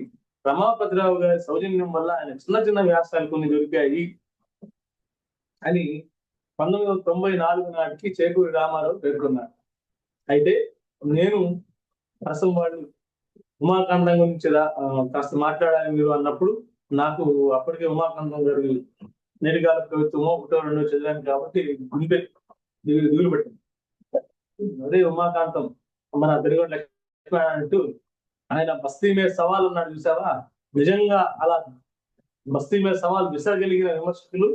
రమాపతిరావు గారి సౌజన్యం వల్ల ఆయన చిన్న చిన్న వ్యాసాలు కొన్ని దొరికాయి అని 1994 నాటికి చేకూరి రామారావు పేర్కొన్నారు. అయితే నేను అసలు వాళ్ళు ఉమాకాంతం గురించి కాస్త మాట్లాడాలి మీరు అన్నప్పుడు నాకు అప్పటికే ఉమాకాంతం గారి నేరుగాల కవిత్వమో 1, 2 చదివాను కాబట్టి గుండె దిగులు పెట్టింది. అదే ఉమాకాంతం మన తెలుగు లక్ష్మణ అంటూ ఆయన బస్తీ మీద సవాల్ ఉన్నాడు చూసావా, నిజంగా అలా బస్తీ మీద సవాల్ విసరగలిగిన విమర్శకులు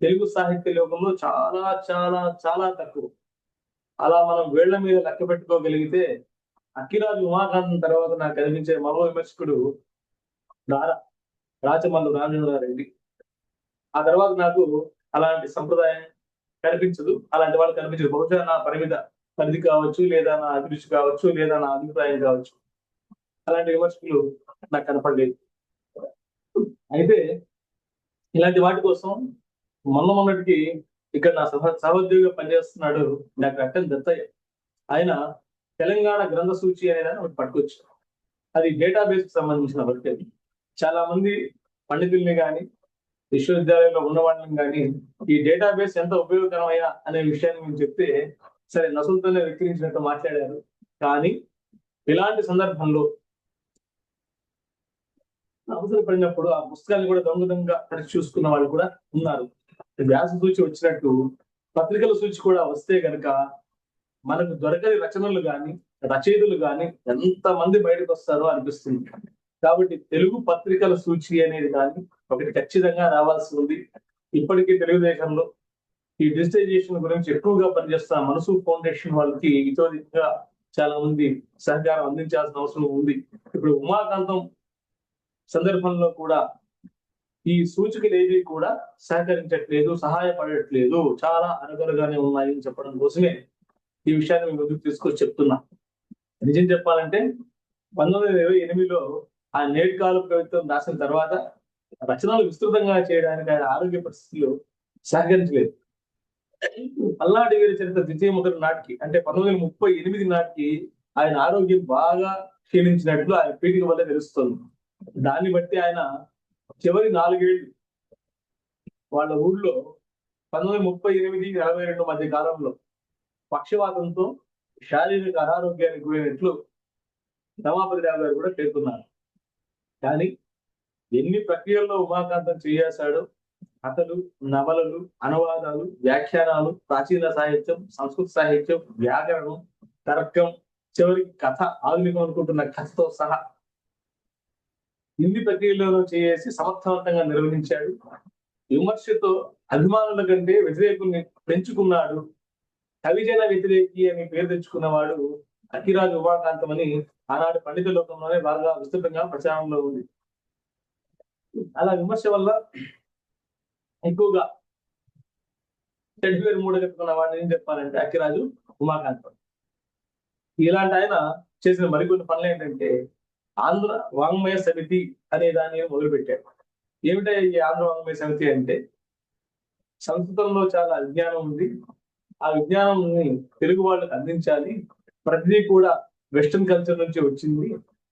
తెలుగు సాహిత్య లోకంలో చాలా చాలా చాలా తక్కువ. అలా మనం వేళ్ల మీద లెక్క పెట్టుకోగలిగితే అక్కిరాజు ఉమాకాంతం తర్వాత నాకు కనిపించే మరో విమర్శకుడు రాచమల్లు రాజేంద్రారెడ్డి. ఆ తర్వాత నాకు అలాంటి సంప్రదాయం కనిపించదు, అలాంటి వాళ్ళు కనిపించదు. బహుశా నా పరిధి కావచ్చు, లేదా నా అభిరుచి కావచ్చు, లేదా నా అభిప్రాయం కావచ్చు, అలాంటి విమర్శకులు నాకు కనపడలేదు. అయితే ఇలాంటి వాటి కోసం మొన్నటికి ఇక్కడ నా సహోద్యోగిగా పనిచేస్తున్నాడు డాక్టర్ అక్కన్ దత్తయ్య. ఆయన తెలంగాణ గ్రంథ సూచి అనేది ఒకటి పట్టుకొచ్చారు. అది డేటాబేస్ కి సంబంధించిన వర్క్. చాలా మంది పండితుల్ని కానీ విశ్వవిద్యాలయంలో ఉన్న వాళ్ళని కానీ ఈ డేటాబేస్ ఎంత ఉపయోగకరమయ్యా అనే విషయాన్ని మేము చెప్తే సరే నసులతోనే విక్రించినట్టు మాట్లాడారు. కానీ ఇలాంటి సందర్భంలో అవసరపడినప్పుడు ఆ పుస్తకాన్ని కూడా దొంగ తరిచి చూసుకున్న వాళ్ళు కూడా ఉన్నారు. వ్యాస సూచి వచ్చినట్టు పత్రికల సూచి కూడా వస్తే గనక మనకు దొరకని రచనలు కానీ రచయితలు కానీ ఎంతమంది బయటకు వస్తారో అనిపిస్తుంది. కాబట్టి తెలుగు పత్రికల సూచి అనేది కానీ ఒకటి ఖచ్చితంగా రావాల్సి ఉంది. ఇప్పటికీ తెలుగుదేశంలో ఈ డిజిటైజేషన్ గురించి ఎక్కువగా పనిచేస్తున్న మనసు ఫౌండేషన్ వాళ్ళకి ఇతోదిగా చాలా మంది సహకారం అందించాల్సిన అవసరం ఉంది. ఇప్పుడు ఉమాకాంతం సందర్భంలో కూడా ఈ సూచికలు ఏవి కూడా సహకరించట్లేదు, సహాయపడట్లేదు, చాలా అరగరగానే ఉన్నాయి అని చెప్పడం కోసమే ఈ విషయాన్ని మేము ముందుకు తీసుకొచ్చి చెప్తున్నా. నిజం చెప్పాలంటే 1928లో ఆ నేటికాలు ప్రభుత్వం రాసిన తర్వాత రచనలు విస్తృతంగా చేయడానికి ఆయన ఆరోగ్య పరిస్థితులు సహకరించలేదు. పల్నాటి వీరి చరిత్ర ద్వితీయ ముద్రణ నాటికి అంటే 1938 నాటికి ఆయన ఆరోగ్యం బాగా క్షీణించినట్లు ఆయన పీఠిక వల్ల తెలుస్తుంది. దాన్ని బట్టి ఆయన చివరి 4 ఏళ్ళు వాళ్ళ ఊళ్ళో 1938-42 మధ్య కాలంలో పక్షవాతంతో శారీరక అనారోగ్యానికి గురైనట్లు రమాపతి రావు గారు కూడా పేర్కొన్నారు. కానీ ఎన్ని ప్రక్రియల్లో ఉమాకాంతం చేశాడో కథలు, నవలలు, అనువాదాలు, వ్యాఖ్యానాలు, ప్రాచీన సాహిత్యం, సంస్కృత సాహిత్యం, వ్యాకరణం, తర్కం, చివరికి కథ, ఆధునికం అనుకుంటున్న కథతో సహా ఇన్ని ప్రక్రియలలో చేసి సమర్థవంతంగా నిర్వహించాడు. విమర్శతో అభిమానుల కంటే వ్యతిరేకుల్ని పెంచుకున్నాడు. కవిజన వ్యతిరేకి అని పేరు తెచ్చుకున్నవాడు అక్కిరాజు ఉమాకాంతం అని ఆనాటి పండిత లోకంలోనే బాగా విస్తృతంగా ప్రచారంలో ఉంది. అలా విమర్శ వల్ల ఎక్కువగా చెడ్వేరు మూడగట్టుకున్న వాడిని ఏం చెప్పాలంటే అక్కిరాజు ఉమాకాంతం. ఇలాంటి ఆయన చేసిన మరికొన్ని పనులు ఏంటంటే ఆంధ్ర వాంగ్మయ సమితి అనే దాన్ని మొదలుపెట్టాడు. ఏమిటా ఈ ఆంధ్ర వాంగ్మయ సమితి అంటే సంస్కృతంలో చాలా విజ్ఞానం ఉంది, ఆ విజ్ఞానాన్ని తెలుగు వాళ్ళకి అందించాలి, ప్రతిదీ కూడా వెస్టర్న్ కల్చర్ నుంచి వచ్చింది,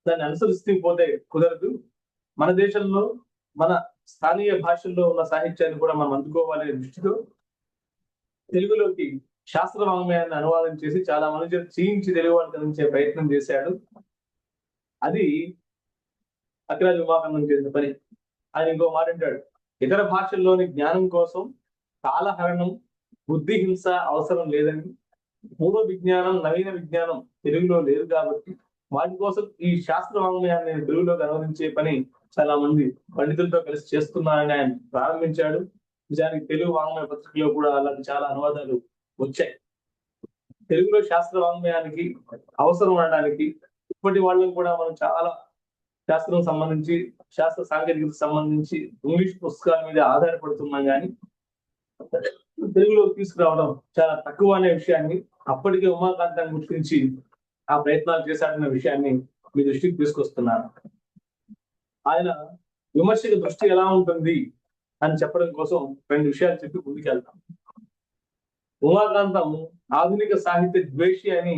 దాన్ని అనుసరిస్తూ పోతే కుదరదు, మన దేశంలో మన స్థానియ భాషల్లో ఉన్న సాహిత్యాన్ని కూడా మనం అందుకోవాలనే దృష్టితో తెలుగులోకి శాస్త్ర వాంగ్మయాన్ని అనువాదం చేసి చాలా మంది చీయించి తెలుగు వాళ్ళకి అందించే ప్రయత్నం చేశాడు. అది అక్కిరాజు ఉమాకాంతం చేసిన పని. ఆయన ఇంకో మాట అంటాడు, ఇతర భాషల్లోని జ్ఞానం కోసం కాలహరణం, బుద్ధిహింస అవసరం లేదని, పూర్వ విజ్ఞానం, నవీన విజ్ఞానం తెలుగులో లేదు కాబట్టి వాటి కోసం ఈ శాస్త్ర వాంగ్మయాన్ని నేను తెలుగులోకి అనువదించే పని చాలా మంది పండితులతో కలిసి చేస్తున్నారని ఆయన ప్రారంభించాడు. నిజానికి తెలుగు వాంగ్మయ పత్రికలో కూడా అలాంటి చాలా అనువాదాలు వచ్చాయి. తెలుగులో శాస్త్ర వాంగ్మయానికి అవసరం అనడానికి ఇప్పటి వాళ్ళని కూడా మనం చాలా శాస్త్రం సంబంధించి, శాస్త్ర సాంకేతికతకు సంబంధించి ఇంగ్లీష్ పుస్తకాల మీద ఆధారపడుతున్నాం కానీ తెలుగులో తీసుకురావడం చాలా తక్కువ అనే విషయాన్ని అప్పటికే ఉమాకాంతాన్ని గుర్తించి ఆ ప్రయత్నాలు చేశాడన్న విషయాన్ని మీ దృష్టికి తీసుకొస్తున్నాను. ఆయన విమర్శక దృష్టి ఎలా ఉంటుంది అని చెప్పడం కోసం 2 విషయాలు చెప్పి ముందుకెళ్తాం. ఉమాకాంతం ఆధునిక సాహిత్య ద్వేషి అని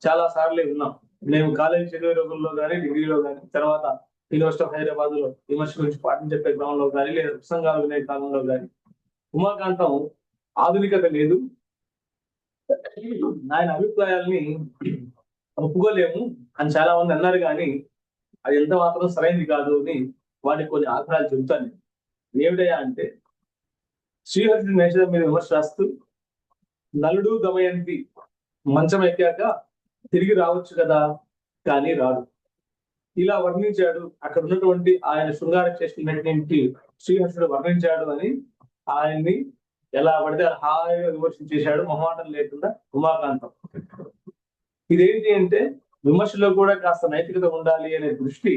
చాలా సార్లే విన్నాం. నేను కాలేజీ చదివే రోజుల్లో కానీ, డిగ్రీలో కానీ, తర్వాత యూనివర్సిటీ ఆఫ్ హైదరాబాద్ లో విమర్శ గురించి పాఠం చెప్పే క్రమంలో కానీ, లేదా ప్రసంగాలు వినే కాలంలో కానీ ఉమాకాంతం ఆధునికత లేదు, ఆయన అభిప్రాయాల్ని ఒప్పుకోలేము అని చాలా మంది అన్నారు. కానీ అది ఎంత మాత్రం సరైనది కాదు అని వాటికి కొన్ని ఆధారాలు చెబుతాను. ఏమిటయా అంటే శ్రీహర్షుడి నేచర్ మీద విమర్శ రాస్తూ నలుడు దమయంతి మంచం ఎక్కాక తిరిగి రావచ్చు కదా కానీ రాడు, ఇలా వర్ణించాడు. అక్కడ ఉన్నటువంటి ఆయన శృంగార చేసినటువంటి శ్రీహర్షుడు వర్ణించాడు అని ఆయన్ని ఎలా పడితే హాయిగా విమర్శించేశాడు, మొహమాటం లేకుండా ఉమాకాంతం. ఇదేంటి అంటే విమర్శలో కూడా కాస్త నైతికత ఉండాలి అనే దృష్టి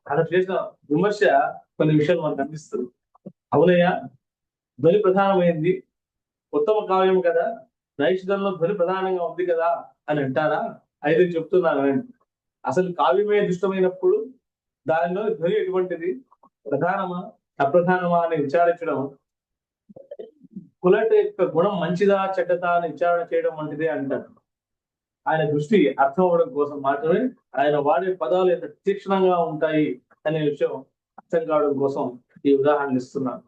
అక్కడ చేసిన విమర్శ కొన్ని విషయాలు మనకు అందిస్తుంది. అవునయ్యా, ధ్వని ప్రధానమైంది, ఉత్తమ కావ్యం కదా, నైషధంలో ధ్వని ప్రధానంగా ఉంది కదా అని అంటారా? అయితే చెప్తున్నాను, అసలు కావ్యమే దుష్టమైనప్పుడు దానిలో ధ్వని ఎటువంటిది, ప్రధానమా అప్రధానమా అని విచారించడం, కులట యొక్క గుణం మంచిదా చెడ్డదా అని విచారణ చేయడం వంటిదే అంటారు. ఆయన దృష్టి అర్థం అవడం కోసం మాత్రమే ఆయన వాడే పదాలు ఎంత తీక్షణంగా ఉంటాయి అనే విషయం అర్థం కావడం కోసం ఈ ఉదాహరణ ఇస్తున్నాను.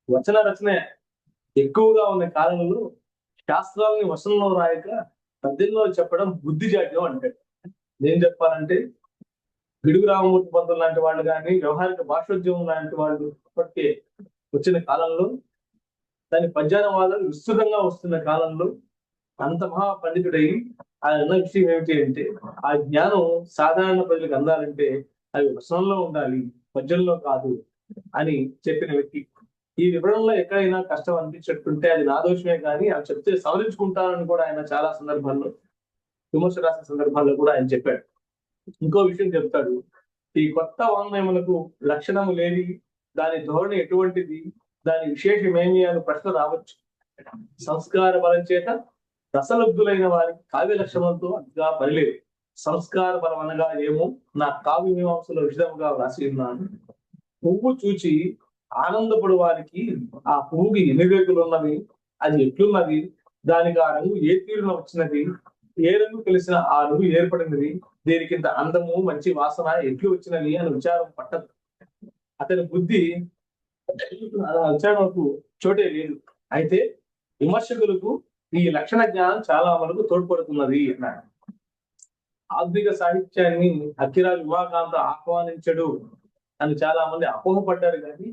వచన రచన ఎక్కువగా ఉన్న కాలంలో శాస్త్రాలని వచనంలో రాయక పద్యంలో చెప్పడం బుద్ధి జాడ్యం అంటాడు. ఏం చెప్పాలంటే పిడుగు రామమూర్తి పంతులు లాంటి వాళ్ళు కానీ వ్యవహారిక భాషోద్యమం లాంటి వాళ్ళు ఇప్పటికే వచ్చిన కాలంలో, దాని పద్యానవాదాలు విస్తృతంగా వస్తున్న కాలంలో అంత మహా పండితుడై ఆయన అన్న విషయం ఏమిటి అంటే, ఆ జ్ఞానం సాధారణ ప్రజలకు అందాలంటే అది వచనంలో ఉండాలి, పద్యంలో కాదు అని చెప్పిన వ్యక్తి. ఈ వివరణలో ఎక్కడైనా కష్టం అనిపించేట్టుంటే అది నా దోషమే కానీ అవి చెప్తే సవరించుకుంటానని కూడా ఆయన చాలా సందర్భాల్లో, విమర్శ రాసిన సందర్భాల్లో కూడా ఆయన చెప్పాడు. ఇంకో విషయం చెప్తాడు, ఈ కొత్త వాంగ్మయములకు లక్షణము లేని, దాని ధోరణి ఎటువంటిది, దాని విశేషమేమి అని ప్రశ్న రావచ్చు. సంస్కార బలం చేత రసలబ్ధులైన వారికి కావ్య లక్షణంతో అంతగా పనిలేదు. సంస్కార బలం అనగా ఏమో నా కావ్య మీమాంసలో విషదముగా వ్రాసి ఉన్నాను. పువ్వు చూచి ఆనందపడు వారికి ఆ పువ్వుకి ఎన్ని రేకులు ఉన్నవి, అది ఎట్లున్నది, దానికి ఆ రంగు ఏ తీరున వచ్చినది, ఏ రంగు కలిసిన ఆ రంగు ఏర్పడినది, దీనికి ఇంత అందము మంచి వాసన ఎట్లు వచ్చినది అని విచారం పట్టదు. అతని బుద్ధి అలా విచారణకు చోటే లేదు. అయితే విమర్శకులకు ఈ లక్షణ జ్ఞానం చాలా మనకు తోడ్పడుతున్నది అన్నాడు. ఆధునిక సాహిత్యాన్ని అక్కిరాజు ఉమాకాంత ఆహ్వానించడు అని చాలా మంది అపోహపడ్డారు. కానీ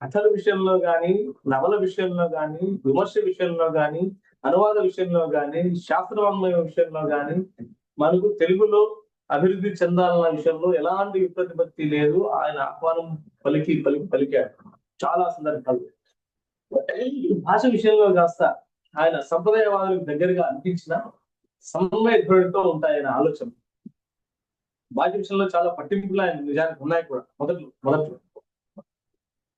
కథల విషయంలో కానీ, నవల విషయంలో కానీ, విమర్శ విషయంలో కానీ, అనువాద విషయంలో కానీ, శాస్త్రవాంగ్మయ విషయంలో కానీ మనకు తెలుగులో అభివృద్ధి చెందాలన్న విషయంలో ఎలాంటి విప్రతిపత్తి లేదు. ఆయన ఆహ్వానం పలికాడు చాలా సందర్భాలు. భాష విషయంలో కాస్త ఆయన సంప్రదాయవాదులకు దగ్గరగా అనిపించిన సమన్వయ ధోరణితో ఉంటాయి ఆయన ఆలోచన. భాష విషయంలో చాలా పట్టింపులు ఆయన నిజానికి ఉన్నాయి కూడా. మొదట్లో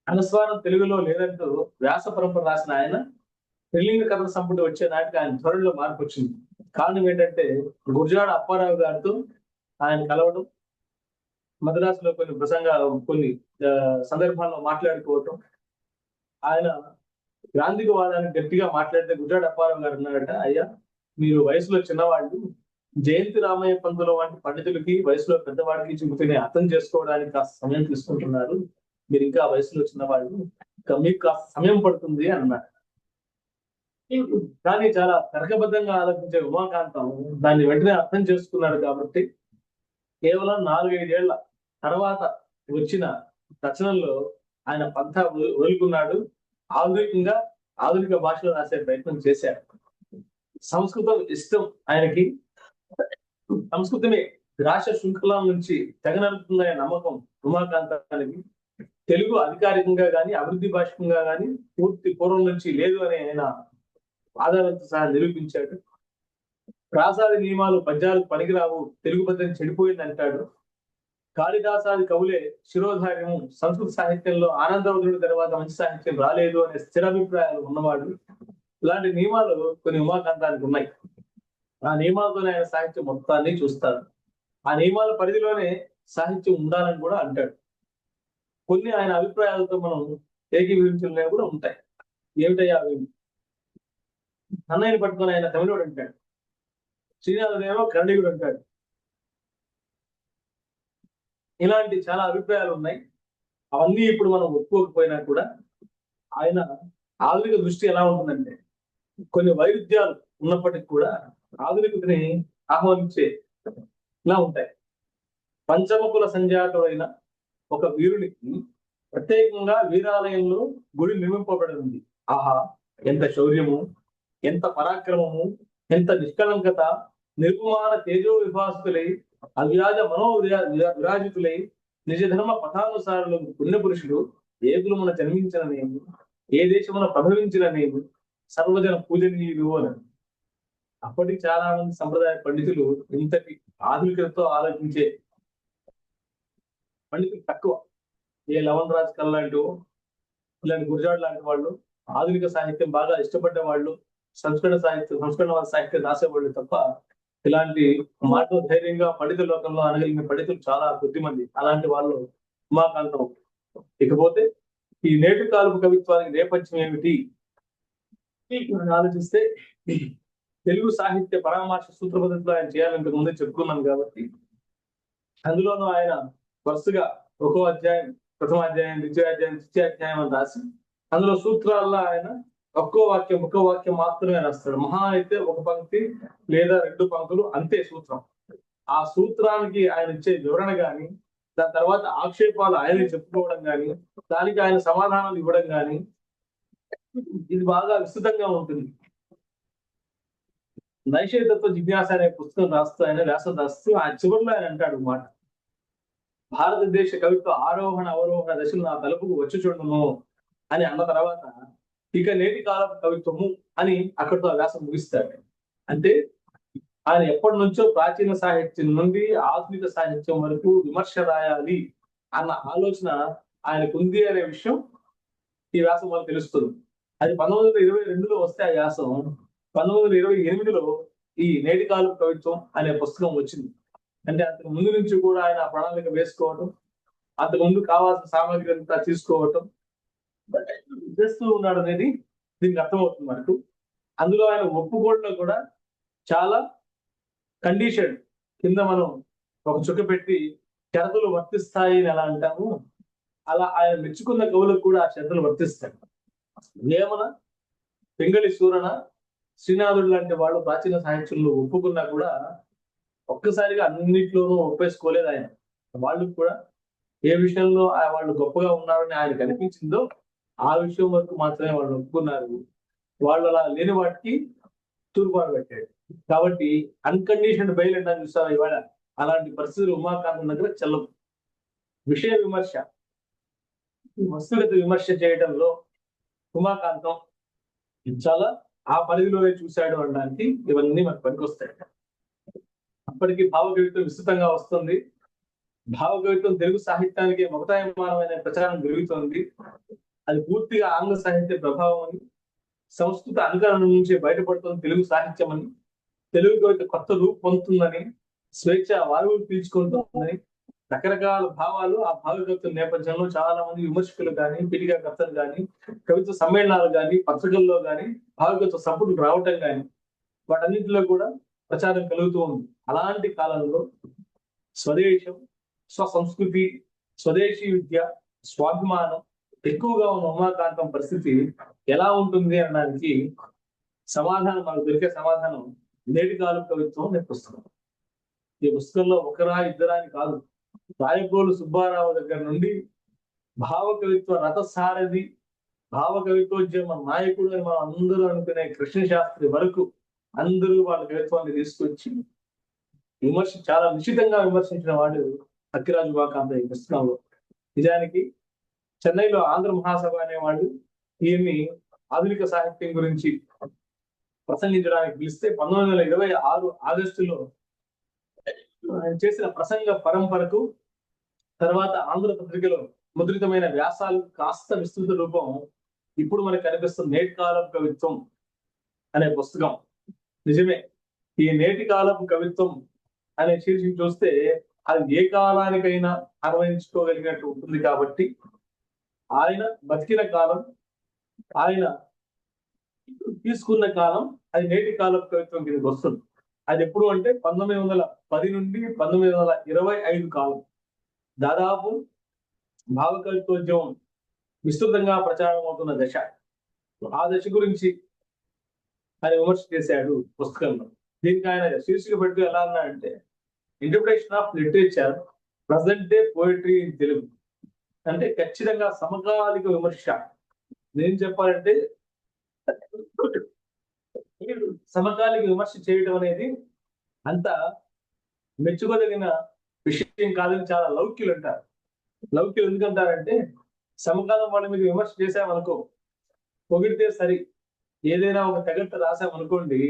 అనుస్వారం తెలుగులో లేదంటూ వ్యాస పరంపర రాసిన ఆయన త్రిలింగ కథల సంపుటి వచ్చే నాటికి ఆయన ధోరణిలో మార్పు వచ్చింది. కారణం ఏంటంటే గురజాడ అప్పారావు గారితో ఆయన కలవడం, మద్రాసులో కొన్ని సందర్భాల్లో మాట్లాడుకోవటం, ఆయన గాంధీవాదానికి గట్టిగా మాట్లాడితే గురజాడ అప్పారావు గారు అన్నారట, అయ్యా మీరు వయసులో చిన్నవాళ్ళు, జయంతి రామయ్య పంతుల వంటి పండితులకి వయసులో పెద్దవాడికి చూపుతూనే అర్థం చేసుకోవడానికి కాస్త సమయం తీసుకుంటున్నారు, మీరు ఇంకా వయసులో చిన్నవాళ్ళు, ఇంకా మీకు కాస్త సమయం పడుతుంది అన్నారు. కానీ చాలా తర్కబద్ధంగా ఆలోచించే ఉమాకాంతం దాన్ని వెంటనే అర్థం చేసుకున్నాడు. కాబట్టి కేవలం 4-5 ఏళ్ల తర్వాత వచ్చిన రచనల్లో ఆయన పంథా వదులుకున్నాడు. ఆధునిక భాషలో రాసే ప్రయత్నం చేశారు. సంస్కృతం ఇష్టం ఆయనకి. సంస్కృతమే రాష్ట్ర శృంఖలం నుంచి తెగనలుతుందనే నమ్మకం ఉమాకాంతానికి. తెలుగు అధికారికంగా గాని, అభివృద్ధి భాషికంగా గాని పూర్తి పూర్వం నుంచి లేదు అని ఆయన ఆధారంతో సహా నిరూపించాడు. ప్రాసాది నియమాలు పద్యాలకు పనికిరావు, తెలుగు పద్యం చెడిపోయింది అంటాడు. కాళిదాసాది కవులే శిరోధార్యము, సంస్కృత సాహిత్యంలో ఆనందవరుడి తర్వాత మంచి సాహిత్యం రాలేదు అనే స్థిరాభిప్రాయాలు ఉన్నవాడు. ఇలాంటి నియమాలు కొన్ని ఉమాకాంతానికి ఉన్నాయి. ఆ నియమాలతోనే ఆయన సాహిత్యం మొత్తాన్ని చూస్తారు. ఆ నియమాల పరిధిలోనే సాహిత్యం ఉండాలని కూడా అంటాడు. కొన్ని ఆయన అభిప్రాయాలతో మనం ఏకీభవించలేవి కూడా ఉంటాయి. ఏమిటయ్యా అవి? అన్నయ్యని పట్టుకొని ఆయన తమిళోడు అంటాడు, శ్రీనాథుడేమో కన్నడిగుడు అంటాడు. ఇలాంటి చాలా అభిప్రాయాలు ఉన్నాయి. అవన్నీ ఇప్పుడు మనం ఒప్పుకోకపోయినా కూడా ఆయన ఆధునిక దృష్టి ఎలా ఉంటుందంటే, కొన్ని వైరుధ్యాలు ఉన్నప్పటికీ కూడా ఆధునికతని ఆహ్వానించే ఇలా ఉంటాయి. పంచమకుల సంజాతుడైన ఒక వీరునికి ప్రత్యేకంగా వీరాలయంలో గుడి నిర్మింపబడి ఉంది. ఆహా, ఎంత శౌర్యము, ఎంత పరాక్రమము, ఎంత నిష్కలంకత, నిర్గుమాన తేజో విభాసులై అవ్యాజ విరాజితులై నిజధర్మ పథానుసారులు పుణ్య పురుషులు ఏ కులమున జన్మించిన నేను, ఏ దేశమున ప్రభవించిన నేను, సర్వజన పూజనీయులు అని. అప్పటికి చాలా మంది సంప్రదాయ పండితులు ఇంతటి ఆధునికతతో ఆలోచించే పండితులు తక్కువ. ఏ లవణ్ రాజ్ కల్ లాంటి, ఇలాంటి గురజాడ్ లాంటి వాళ్ళు, ఆధునిక సాహిత్యం బాగా ఇష్టపడ్డ వాళ్ళు, సంస్కరణవాద సాహిత్యం రాసేవాళ్ళు తప్ప ఇలాంటి మాటలు ధైర్యంగా పండిత లోకంలో అనగలిగిన పండితులు చాలా కొద్ది మంది. అలాంటి వాళ్ళు ఉమాకాంతం. ఇకపోతే ఈ నేటి కాలపు కవిత్వానికి నేపథ్యం ఏమిటి ఆలోచిస్తే, తెలుగు సాహిత్య పరామర్శ సూత్ర పద్ధతిలో ఆయన చేయాలంటే ముందే చెప్పుకున్నాను కాబట్టి అందులోనూ ఆయన వరుసగా ఒక్కో అధ్యాయం, ప్రథమ అధ్యాయం, ద్వితీయాధ్యాయం, తృతీయాధ్యాయం అని రాసి అందులో సూత్రాల్లో ఆయన ఒక్కో వాక్యం మాత్రమే రాస్తాడు. మహా అయితే ఒక పంక్తి లేదా 2 పంక్తులు అంతే సూత్రం. ఆ సూత్రానికి ఆయన ఇచ్చే వివరణ గాని, దాని తర్వాత ఆక్షేపాలు ఆయన చెప్పుకోవడం గాని, దానికి ఆయన సమాధానాలు ఇవ్వడం గాని, ఇది బాగా విస్తృతంగా ఉంటుంది. నైషేధత్వ జిజ్ఞాస అనే పుస్తకం రాస్తూ ఆయన వ్యాసం రాస్తూ ఆ చివరిలో ఆయన అంటాడు మాట, భారతదేశ కవిత్వ ఆరోహణ అవరోహణ దశలు నా తలుపుకు వచ్చి చూడము అని అన్న తర్వాత ఇక నేటి కాలపు కవిత్వము అని అక్కడితో ఆ వ్యాసం ముగిస్తాడు. అంటే ఆయన ఎప్పటి నుంచో ప్రాచీన సాహిత్యం నుండి ఆధునిక సాహిత్యం వరకు విమర్శ రాయాలి అన్న ఆలోచన ఆయనకు ఉంది అనే విషయం ఈ వ్యాసం వల్ల తెలుస్తుంది. అది 1922లో వస్తే ఆ వ్యాసం 1928లో ఈ నేటి కాలపు కవిత్వం అనే పుస్తకం వచ్చింది. అంటే అంతకు ముందు నుంచి కూడా ఆయన ప్రణాళిక వేసుకోవటం, అంతకు ముందు కావాల్సిన సామాగ్రి అంతా తీసుకోవటం చేస్తూ ఉన్నాడు అనేది దీనికి అర్థమవుతుంది మనకు. అందులో ఆయన ఒప్పుకోవడంలో కూడా చాలా కండిషన్ కింద మనం ఒక చుక్క పెట్టి షరతులు వర్తిస్తాయి అని ఎలా అంటాము, అలా ఆయన మెచ్చుకున్న కవులకు కూడా ఆ షరతులు వర్తిస్తాయి. వేమన, పింగళి సూరణ, శ్రీనాథుడు లాంటి వాళ్ళు ప్రాచీన సాహిత్యంలో ఒప్పుకున్నా కూడా ఒక్కసారిగా అన్నింటిలోనూ ఒప్పేసుకోలేదు ఆయన. వాళ్ళు కూడా ఏ విషయంలో వాళ్ళు గొప్పగా ఉన్నారని ఆయనకు అనిపించిందో ఆ విషయం వరకు మాత్రమే వాళ్ళు ఒప్పుకున్నారు. వాళ్ళు అలా లేని వాటికి తూర్పాటు పెట్టాడు. కాబట్టి అన్కండిషన్డ్ బెయిల్ అంటే చూస్తారా ఇవాళ, అలాంటి పరిస్థితులు ఉమాకాంతం దగ్గర చెల్లవు. విషయ విమర్శ, వస్తుగత విమర్శ చేయడంలో ఉమాకాంతం చాలా ఆ పరిధిలోనే చూశాడు అనడానికి ఇవన్నీ మనకు పనికొస్తాయి. అప్పటికి భావకవిత్వం విస్తృతంగా వస్తుంది. భావకవిత్వం తెలుగు సాహిత్యానికి మమతాయమానమైన ప్రచారం జరుగుతోంది. అది పూర్తిగా ఆంగ్ల సాహిత్య ప్రభావం అని, సంస్కృత అనుకరణ నుంచి బయటపడుతున్న తెలుగు సాహిత్యం అని, తెలుగు కవిత కొత్త రూపు పొందుతుందని, స్వేచ్ఛ వాయువులు పీల్చుకుంటుందని రకరకాల భావాలు ఆ భావకవిత్వ నేపథ్యంలో చాలా మంది విమర్శకులు కానీ, పీఠికాకర్తలు కానీ, కవిత్వ సమ్మేళనాలు కానీ, పత్రికల్లో కానీ భావకవిత్వ సంపుటలు రావటం కానీ వాటన్నింటిలో కూడా ప్రచారం కలుగుతూ ఉంది. అలాంటి కాలంలో స్వదేశం, స్వసంస్కృతి, స్వదేశీ విద్య, స్వాభిమానం ఎక్కువగా ఉన్న ఉమాకాంతం పరిస్థితి ఎలా ఉంటుంది అనడానికి సమాధానం మనకు దొరికే సమాధానం నేటి కాలం కవిత్వం అనే పుస్తకం. ఈ పుస్తకంలో ఒకరా ఇద్దరా అని కాదు, రాయప్రోలు సుబ్బారావు దగ్గర నుండి భావకవిత్వ రథసారథి, భావకవిత్వోద్యమ నాయకుడు అని మనం అందరూ అనుకునే కృష్ణశాస్త్రి వరకు అందరూ వాళ్ళ కవిత్వాన్ని తీసుకొచ్చి చాలా నిశ్చితంగా విమర్శించిన వాడు అక్కిరాజు ఉమాకాంత ఈ పుస్తకంలో. నిజానికి చెన్నైలో ఆంధ్ర మహాసభ అనేవాడు ఈయన్ని ఆధునిక సాహిత్యం గురించి ప్రసంగించడానికి పిలిస్తే 1926 ఆగస్టులో చేసిన ప్రసంగ పరంపరకు తర్వాత ఆంధ్ర పత్రికలో ముద్రితమైన వ్యాసాలు కాస్త విస్తృత రూపం ఇప్పుడు మనకు కనిపిస్తున్న నేటి కాలం కవిత్వం అనే పుస్తకం. నిజమే, ఈ నేటి కాలం కవిత్వం అనే శీర్షిక చూస్తే అది ఏ కాలానికైనా అన్వయించుకోగలిగినట్టు ఉంటుంది. కాబట్టి ఆయన బతికిన కాలం, ఆయన తీసుకున్న కాలం, అది నేటి కాలం కవిత్వం కిందకి వస్తుంది. అది ఎప్పుడు అంటే 1910 నుండి 1925 కాలం. దాదాపు భావకవిత్వోద్యమం విస్తృతంగా ప్రచారం అవుతున్న దశ. ఆ దశ గురించి ఆయన విమర్శ చేశాడు పుస్తకంలో. దీనికి ఆయన శీర్షిక పెడుతూ ఎలా అన్నాడంటే, interpretation of literature present day poetry in Telugu. అంటే ఖచ్చితంగా సమకాలిక విమర్శ. నేను చెప్పాలంటే సమకాలిక విమర్శ చేయడం అనేది అంత మెచ్చుకోదగిన విషయం కాదని చాలా లౌక్యులు అంటారు. లౌక్యులు ఎందుకంటారంటే, సమకాలం వాళ్ళ మీద విమర్శ చేశామనుకో, పొగిడితే సరి, ఏదైనా ఒక తెగట్టు రాసామనుకోండి,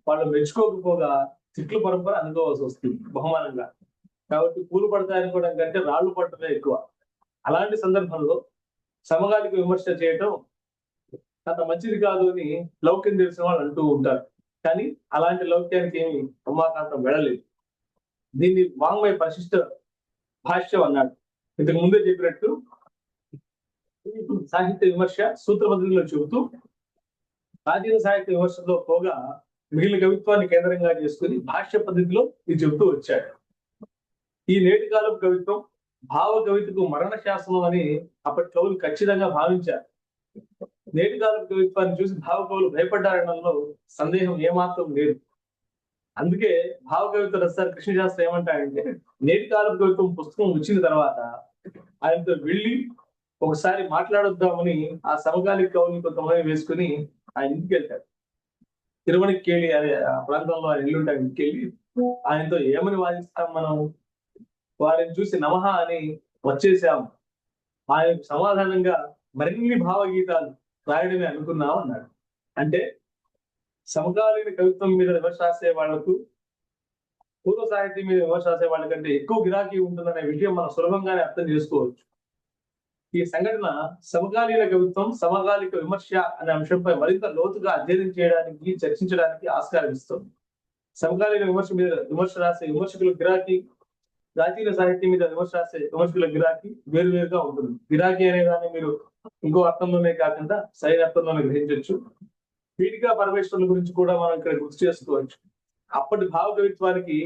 వాళ్ళు మెచ్చుకోకపోగా తిట్లు పరంపర అనుకోవాల్సి వస్తుంది బహుమానంగా. కాబట్టి పూలు పడతాయనుకోవడం కంటే రాళ్లు పడటమే ఎక్కువ. అలాంటి సందర్భంలో సమకాలిక విమర్శ చేయటం అంత మంచిది కాదు అని లౌక్యం తెలిసిన వాళ్ళు అంటూ ఉంటారు. కానీ అలాంటి లౌక్యానికి ఏమి ఉమాకాంతం వెళ్ళలేదు. దీన్ని వాంగ్మయ పరిశిష్ట భాష్యం అన్నాడు. ఇంతకు ముందే చెప్పినట్టు సాహిత్య విమర్శ సూత్ర పద్ధతిలో చెబుతూ ప్రాచీన సాహిత్య విమర్శలో పోగా మిగిలిన కవిత్వాన్ని కేంద్రంగా చేసుకుని భాష్య పద్ధతిలో ఇది చెబుతూ వచ్చాడు. ఈ నేటి కాలపు కవిత్వం భావ కవితకు మరణ శాసనం అని అప్పటి కవులు ఖచ్చితంగా భావించారు. నేటి కాలపు కవిత్వాన్ని చూసి భావ కవులు భయపడ్డారనడంలో సందేహం ఏమాత్రం లేదు. అందుకే భావ కవిత రసారి కృష్ణశాస్త్రి ఏమంటాడంటే, నేటి కాలపు కవిత్వం పుస్తకం వచ్చిన తర్వాత ఆయనతో వెళ్ళి ఒకసారి మాట్లాడొద్దామని ఆ సమకాలిక కవుని కొంతమంది వేసుకుని ఆయన ఇంటికి వెళ్తాడు. తిరువణికేళి అనే ఆ ప్రాంతంలో ఆయన ఇల్లు ఉంటాడు. ఇంటికి వెళ్ళి ఆయనతో ఏమని వాదిస్తాం మనం, వారిని చూసి నమః అని వచ్చేసాము, ఆయనకు సమాధానంగా మరిన్ని భావగీతాలు రాయడమే అనుకున్నాం అన్నాడు. అంటే సమకాలీన కవిత్వం మీద విమర్శ రాసే వాళ్లకు పూర్వ సాహిత్యం మీద విమర్శ రాసే వాళ్ళకంటే ఎక్కువ గిరాకీ ఉంటుందనే విషయం మనం సులభంగానే అర్థం చేసుకోవచ్చు. ఈ సంఘటన సమకాలీన కవిత్వం సమకాలిక విమర్శ అనే అంశంపై మరింత లోతుగా అధ్యయనం చేయడానికి, చర్చించడానికి ఆస్కారం ఇస్తుంది. సమకాలీన విమర్శ రాసే విమర్శకుల గిరాకీ, ప్రాచీన సాహిత్యం మీద విమర్శ రాసే విమర్శకుల గిరాకీ వేరువేరుగా ఉంటుంది. గిరాకీ అనే దాన్ని మీరు ఇంకో అర్థంలోనే కాకుండా సరైన అర్థంలోనే గ్రహించవచ్చు. పీఠికా పరమేశ్వరుల గురించి కూడా మనం ఇక్కడ గుర్తు చేసుకోవచ్చు. అప్పటి భావ కవిత్వానికి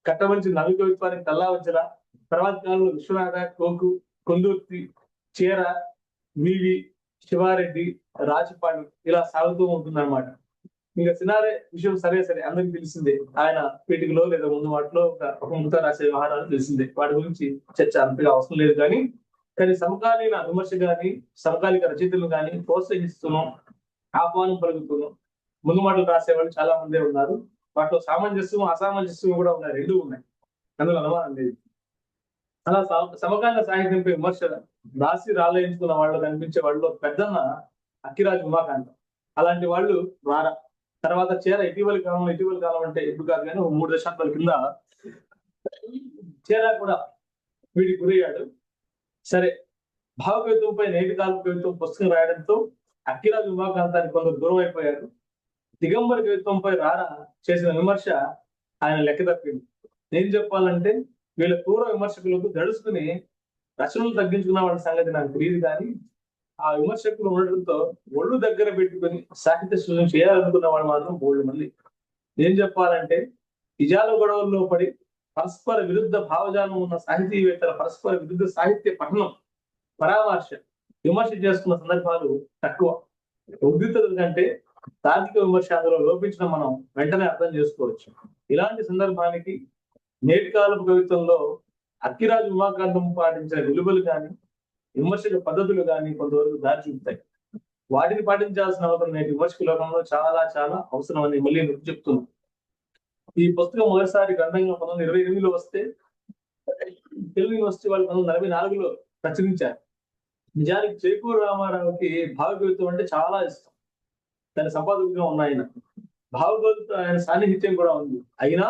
కట్టమంచి నవి కవిత్వానికి తల్లా వచ్చల, తర్వాత కాలంలో విశ్వనాథ, కోకు, కొందుర్తి, చీర, వివి, శివారెడ్డి, రాజపాడు ఇలా సాగుతూ ఉంటుంది అనమాట. ఇంకా సినారే విషయం సరే అందరికి తెలిసిందే. ఆయన పీఠికలో లేదా ముందు వాటిలో ఒక ముఖ రాసే వ్యవహారాలు తెలిసిందే. వాటి గురించి చర్చ అంతగా అవసరం లేదు. కానీ సమకాలీన విమర్శ గాని, సమకాలిక రచయితలు కానీ ప్రోత్సహిస్తున్నాం, ఆహ్వానం పలుకుతున్నాం. ముందు మాటలు రాసేవాళ్ళు చాలా మందే ఉన్నారు. వాటిలో సామంజస్యం, అసామంజస్యం కూడా ఉన్నాయి, రెండు ఉన్నాయి, అందులో అనుమానం లేదు. అలా సమకాలీన సాహిత్యంపై విమర్శ రాసి రాలయించుకున్న వాళ్ళు కనిపించే వాళ్ళు పెద్దన్న అక్కిరాజు ఉమాకాంతం. అలాంటి వాళ్ళు రారా. తర్వాత చీర ఇటీవల కాలం అంటే ఎప్పుడు కాదు కానీ 3 దశాబ్దాల కింద చీర కూడా వీడికి గురయ్యాడు. సరే, భావ కవిత్వంపై నేటి కాలపు కవిత్వం పుస్తకం రాయడంతో అక్కిరాజు ఉమాకాంతానికి కొందరు దూరం అయిపోయారు. దిగంబర కవిత్వంపై రారా చేసిన విమర్శ ఆయన లెక్క తప్పింది. ఏం చెప్పాలంటే, వీళ్ళ పూర్వ విమర్శకులకు దడుచుకుని రచనలు తగ్గించుకున్న వాళ్ళ సంగతి నాకు తెలియదు. కానీ ఆ విమర్శకులు ఉండటంతో ఒళ్ళు దగ్గర పెట్టుకుని సాహిత్య సృజన చేయాలనుకున్న వాళ్ళు మాత్రం బోల్డ్ మంది. ఏం చెప్పాలంటే, నిజాల గొడవల్లో పడి పరస్పర విరుద్ధ భావజాలం ఉన్న సాహితీవేత్తల పరస్పర విరుద్ధ సాహిత్య పఠనం, పరామర్శ, విమర్శ చేసుకున్న సందర్భాలు తక్కువ. ఉద్రిక్తత కంటే తార్కిక విమర్శ అందులో లోపించడం మనం వెంటనే అర్థం చేసుకోవచ్చు. ఇలాంటి సందర్భానికి నేటి కాలపు కవిత్వంలో అక్కిరాజు ఉమాకాంతం పాటించిన విలువలు కానీ, విమర్శక పద్ధతులు కానీ కొంతవరకు దారి చూపుతాయి. వాటిని పాటించాల్సిన అవసరం నేటి విమర్శక లోకంలో చాలా చాలా అవసరం అని మళ్ళీ నేను చెప్తున్నాను. ఈ పుస్తకం మొదటిసారి గ్రంథంగా 1928లో వస్తే, తెలుగు యూనివర్సిటీ వాళ్ళు 1944లో ప్రచురించారు. నిజానికి చేకూరు రామారావుకి భావ కవిత్వం అంటే చాలా ఇష్టం. దాని సంపాదకులుగా ఉన్న ఆయన భావ కవిత్వం, ఆయన సాన్నిహిత్యం కూడా ఉంది. అయినా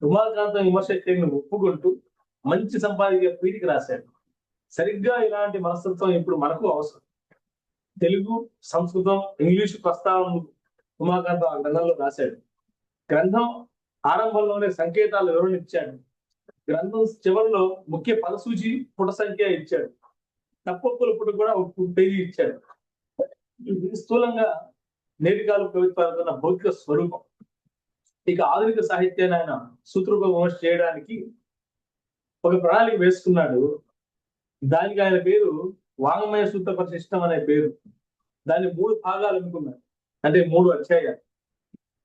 ఉమాకాంతం విమర్శకులను ఒప్పుకుంటూ మంచి సంపాదక పీఠిక రాశాడు. సరిగ్గా ఇలాంటి మనస్తత్వం ఇప్పుడు మనకు అవసరం. తెలుగు, సంస్కృతం, ఇంగ్లీషు ప్రస్తావన ఉమాకాంతం ఆ గ్రంథంలో రాశాడు. గ్రంథం ఆరంభంలోనే సంకేతాల వివరణ ఇచ్చాడు. గ్రంథం చివరిలో ముఖ్య పదసూచి పుట సంఖ్య ఇచ్చాడు. తప్పొప్పుల పుట కూడా ఒక పేజీ ఇచ్చాడు. ఇది స్థూలంగా నేటి కాలపు కవిత్వానికి ఉన్న భౌతిక స్వరూపం. ఇక ఆధునిక సాహిత్యాన్ని ఆయన సూత్రరూప విమర్శ చేయడానికి ఒక ప్రణాళిక వేసుకున్నాడు. దానికి ఆయన పేరు వాంగ్మయ సూత్ర పరిశిష్టం అనే పేరు. దాన్ని 3 భాగాలు అనుకున్నాడు, అంటే 3 అధ్యాయాలు.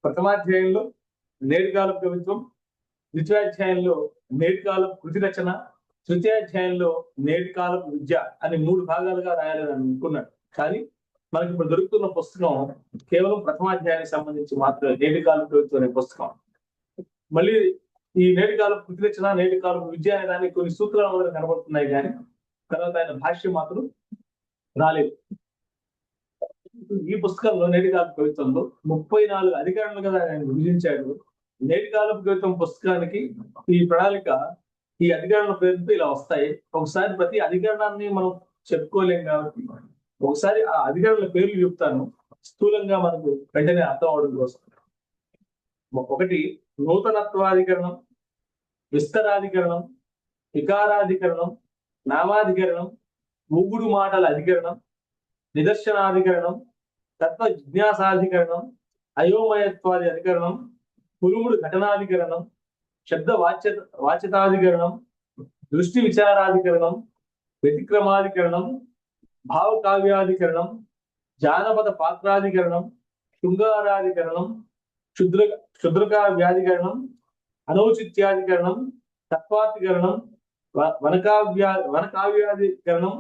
ప్రథమాధ్యాయంలో నేటి కాలపు కవిత్వం, ద్వితీయాధ్యాయంలో నేటి కాలపు కృతి రచన, తృతీయాధ్యాయంలో నేటి కాలపు విద్య అని 3 భాగాలుగా రాయాలని అనుకున్నాడు. కానీ మనకి ఇప్పుడు దొరుకుతున్న పుస్తకం కేవలం ప్రథమాధ్యాయానికి సంబంధించి మాత్రమే, నేటి కాలపు కవిత్వం అనే పుస్తకం. మళ్ళీ ఈ నేటి కాలపు కృతి రచన, నేటి కాలపు విద్య అనే దానికి కొన్ని సూత్రాలు మొదలు కనబడుతున్నాయి. కానీ తర్వాత ఆయన భాష్యం మాత్రం రాలేదు. ఈ పుస్తకంలో నేటి కాలపు కవిత్వంలో 34 అధికరణలుగా ఆయన విభజించాడు. నేటి కాలపు కవిత్వం పుస్తకానికి ఈ ప్రణాళిక, ఈ అధికరణ పేరుతో ఇలా వస్తాయి. ఒకసారి ప్రతి అధికరణాన్ని మనం చెప్పుకోలేం కాబట్టి ఒకసారి ఆ అధికరణల పేర్లు చెప్తాను, స్థూలంగా మనకు వెంటనే అర్థం అవడం కోసం. 1 నూతనత్వాధికరణం, విస్తరాధికరణం, వికారాధికరణం, నామాధికరణం, ఊగుడు మాటల అధికరణం, నిదర్శనాధికరణం, తత్వ జిజ్ఞాసాధికరణం, అయోమయత్వాది అధికరణం, పురుముడు ఘటనాధికరణం, శబ్ద వాచ్యతాధికరణం, దృష్టి విచారాధికరణం, వ్యతిక్రమాధికరణం, భావకావ్యాధికరణం, జానపద పాత్రాధికరణం, శృంగారాధికరణం, క్షుద్రకావ్యాధికరణం, అనౌచిత్యాధికరణం, తత్వాధికరణం, వనకావ్యాధికరణం,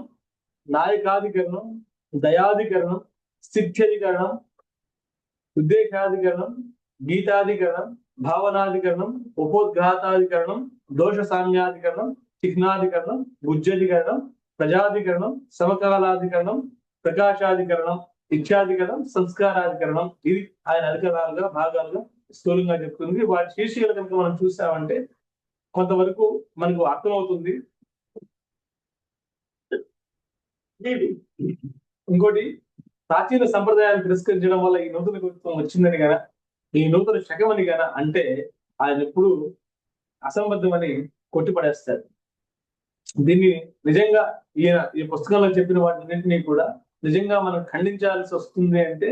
నాయకాధికరణం, దయాధికరణం, స్థిత్యధికరణం, ఉద్దేశాధికరణం, గీతాధికరణం, భావనాధికరణం, ఉపోద్ఘాతాధికరణం, దోష సామ్యాధికరణం, చిహ్నాధికరణం, గుజ్జధికరణం, ప్రజాధికరణం, సమకాలాధికరణం, ప్రకాశాధికరణం, ఇచ్ఛాధికరణం, సంస్కారాధికరణం. ఇది ఆయన అధికరణాలుగా భాగాలుగా స్థూలంగా చెప్తుంది. వాటి శీర్షికలు కనుక మనం చూసామంటే కొంతవరకు మనకు అర్థమవుతుంది. ఇంకోటి, ప్రాచీన సంప్రదాయాన్ని తిరస్కరించడం వల్ల ఈ నూతన కవిత్వం వచ్చిందని గన, ఈ నూతన శకమని గన అంటే ఆయన ఎప్పుడు అసంబద్ధమని కొట్టిపడేస్తారు. దీన్ని నిజంగా ఈ పుస్తకంలో చెప్పిన వాటిన్నింటినీ కూడా నిజంగా మనం ఖండించాల్సి వస్తుంది అంటే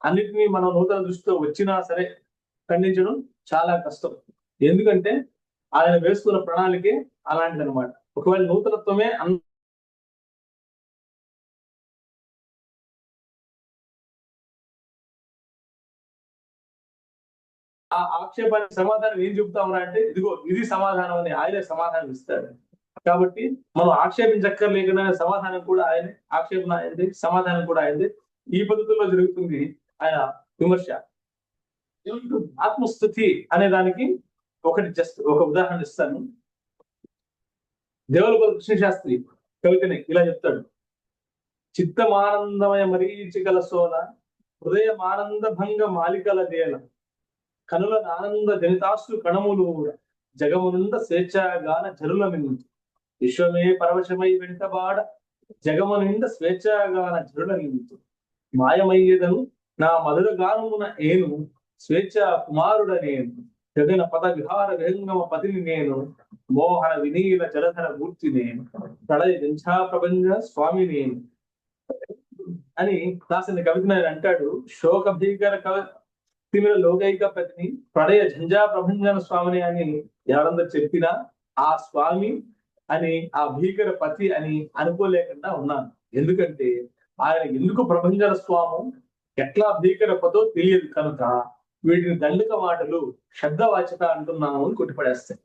అన్నిటినీ మనం నూతన దృష్టితో వచ్చినా సరే ఖండించడం చాలా కష్టం. ఎందుకంటే ఆయన వేసుకున్న ప్రణాళికే అలాంటిది అనమాట. ఒకవేళ నూతనత్వమే ఆ ఆక్షేపానికి సమాధానం ఏం చెబుతామరా అంటే ఇదిగో ఇది సమాధానం అని ఆయనే సమాధానం ఇస్తాడు. కాబట్టి మనం ఆక్షేపించక్కర్లేకుండా సమాధానం కూడా ఆయనే, ఆక్షేపణ అయింది, సమాధానం కూడా అయింది. ఈ పద్ధతుల్లో జరుగుతుంది ఆయన విమర్శ. ఆత్మస్థుతి అనే దానికి ఒక ఉదాహరణ ఇస్తాను. దేవులపల్లి కృష్ణ శాస్త్రి కవితని ఇలా చెప్తాడు: చిత్తమానందమయ మరీచికల సోన, హృదయమానంద భంగ మాలికల దేల, కనుల ఆనంద జనితాశ్రు కణములు జగమునంద స్వేచ్ఛాగాన జరుల నిందు, విశ్వమే పరవశమై వెంటబాడ జగమునింద స్వేచ్ఛాగాన జరుల నిందు, మాయమయ్యేదను నా మధుర గానమున ఏను, స్వేచ్ఛ కుమారుడ నేను, జగన పద విహార విహంగమ పతిని నేను, మోహన వినీల జలధర మూర్తి నేను, ప్రళయ జంఛా ప్రపంచ స్వామి నేను అని రాసిన కవితను ఆయన అంటాడు. శోక భీకర తిమిర లోకైక పతిని, ప్రళయ ఝంజా ప్రభంజన స్వామిని అని ఎవరందరూ చెప్పినా ఆ స్వామి అని, ఆ భీకర పతి అని అనుకోలేకుండా ఉన్నాను. ఎందుకంటే ఆయన ఎందుకు ప్రభంజన స్వాము, ఎట్లా భీకర పదో తెలియదు కనుక వీటిని దండక మాటలు శబ్దవాచక అంటున్నాము అని కొట్టిపడేస్తాయి.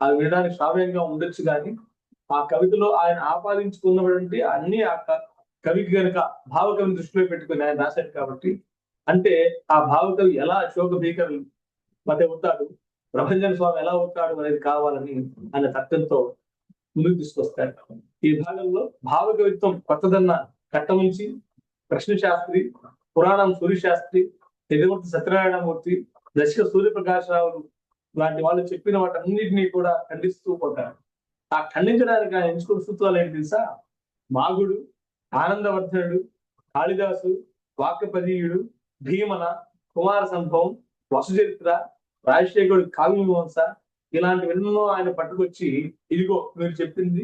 అది వినడానికి శ్రావ్యంగా ఉండొచ్చు కానీ ఆ కవితలో ఆయన ఆపాదించుకున్నటువంటి అన్ని ఆ కవికి కనుక భావకవిని దృష్టిలో పెట్టుకుని ఆయన రాశాడు. కాబట్టి అంటే ఆ భావకవి ఎలా శోక భీకరులు మధ్య అవుతాడు, ప్రభంజన స్వామి ఎలా అవుతాడు అనేది కావాలని ఆయన తర్కంతో ముందుకు తీసుకొస్తాడు. ఈ భాగంలో భావకవిత్వం కొత్తదన్న కట్టముంచి కృష్ణ శాస్త్రి, పురాణం సూర్యశాస్త్రి, యజమూర్తి సత్యనారాయణమూర్తి, దశక సూర్యప్రకాశరావులు లాంటి వాళ్ళు చెప్పిన వాటన్నిటినీ కూడా ఖండిస్తూ పోతారు. ఆ ఖండించడానికి ఆయన ఎంచుకున్న సూత్రాలు ఏంటి తెలుసా? మాగుడు, ఆనందవర్ధనుడు, కాళిదాసు, వాక్యపదీయుడు, భీమన, కుమార సంభవం, వసుచరిత్ర, రాజశేఖరుడు కావ్యమీమాంస ఇలాంటివి ఎన్నో ఆయన పట్టుకొచ్చి ఇదిగో మీరు చెప్పింది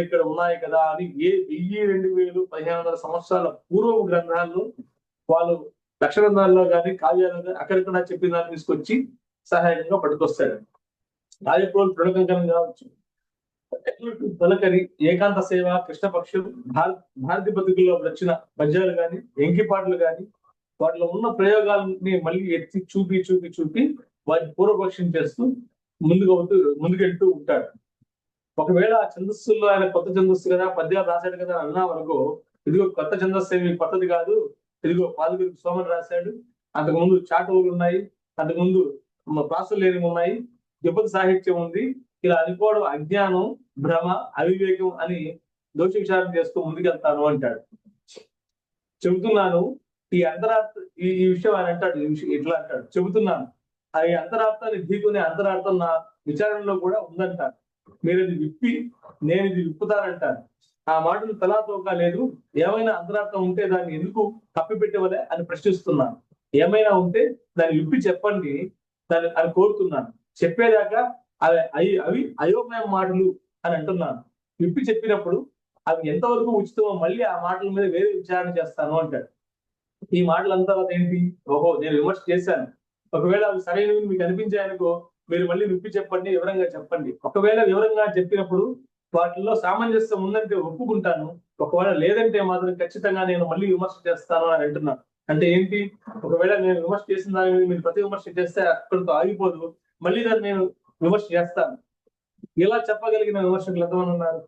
ఇక్కడ ఉన్నాయి కదా అని 1000, 2000, 1500 సంవత్సరాల పూర్వ గ్రంథాల్లో వాళ్ళు లక్ష గ్రంథాల్లో కానీ కావ్యాల్లో కానీ అక్కడక్కడ చెప్పిన దాన్ని తీసుకొచ్చి సహాయకంగా పట్టుకొస్తాడు. రాజప్రోలు తృణకంకణం కావచ్చు, తొలకరి, ఏకాంత సేవ, కృష్ణపక్షం, భారతి బతుకుల్లో వచ్చిన పద్యాలు కానీ ఎంకిపాటలు కానీ వాటిలో ఉన్న ప్రయోగాలని మళ్ళీ ఎత్తి చూపి వాటిని పూర్వపక్షం చేస్తూ ముందుకెళ్తూ ఉంటాడు. ఒకవేళ ఆ ఛందస్సుల్లో ఆయన కొత్త ఛందస్సు కదా, పద్యాలు రాశాడు కదా అన్నా వరకు ఇదిగో కొత్త ఛందస్సు ఏమి కొత్తది కాదు, ఇదిగో పాదుగురికి సోమన్ రాశాడు, అంతకుముందు చాటువులు ఉన్నాయి, అంతకుముందు ప్రాసులు లేని ఉన్నాయి, ద్విపద సాహిత్యం ఉంది, ఇలా అనుకోవడం అజ్ఞానం, భ్రమ, అవివేకం అని దోష విచారణ చేస్తూ ముందుకెళ్తాను అంటాడు. చెబుతున్నాను ఈ అంతరార్థ ఈ విషయం ఆయన అంటాడు, ఇట్లా అంటాడు, చెబుతున్నాను ఈ అంతరార్థాన్ని ఢీకునే అంతరార్థం నా విచారణలో కూడా ఉందంటారు. మీరు ఇది విప్పి నేను ఇది విప్పుతానంటాను. ఆ మాటలు తలా తోకా లేదు. ఏమైనా అంతరార్థం ఉంటే దాన్ని ఎందుకు కప్పిపెట్టేవలే అని ప్రశ్నిస్తున్నాను. ఏమైనా ఉంటే దాన్ని విప్పి చెప్పండి అని కోరుతున్నాను. చెప్పేదాకా అవి అయోమయ మాటలు అని అంటున్నాను. విప్పి చెప్పినప్పుడు అవి ఎంతవరకు ఉచితమో మళ్ళీ ఆ మాటల మీద వేరే విచారణ చేస్తాను అంటాడు. ఈ మాటలంతా ఏంటి? ఓహో, నేను విమర్శ చేశాను. ఒకవేళ అవి సరైనవి మీకు అనిపించాయనుకో, మీరు మళ్ళీ విప్పి చెప్పండి, వివరంగా చెప్పండి. ఒకవేళ వివరంగా చెప్పినప్పుడు వాటిల్లో సామంజస్యం ఉందంటే ఒప్పుకుంటాను. ఒకవేళ లేదంటే మాత్రం ఖచ్చితంగా నేను మళ్ళీ విమర్శ చేస్తాను అని అంటున్నాను. అంటే ఏంటి? ఒకవేళ నేను విమర్శ చేసిన దాని మీద మీరు ప్రతి విమర్శ చేస్తే అక్కడితో ఆగిపోదు, మళ్ళీ దాన్ని నేను విమర్శ చేస్తాను. ఇలా చెప్పగలిగిన విమర్శకులు ఎంతమంది ఉన్నారు?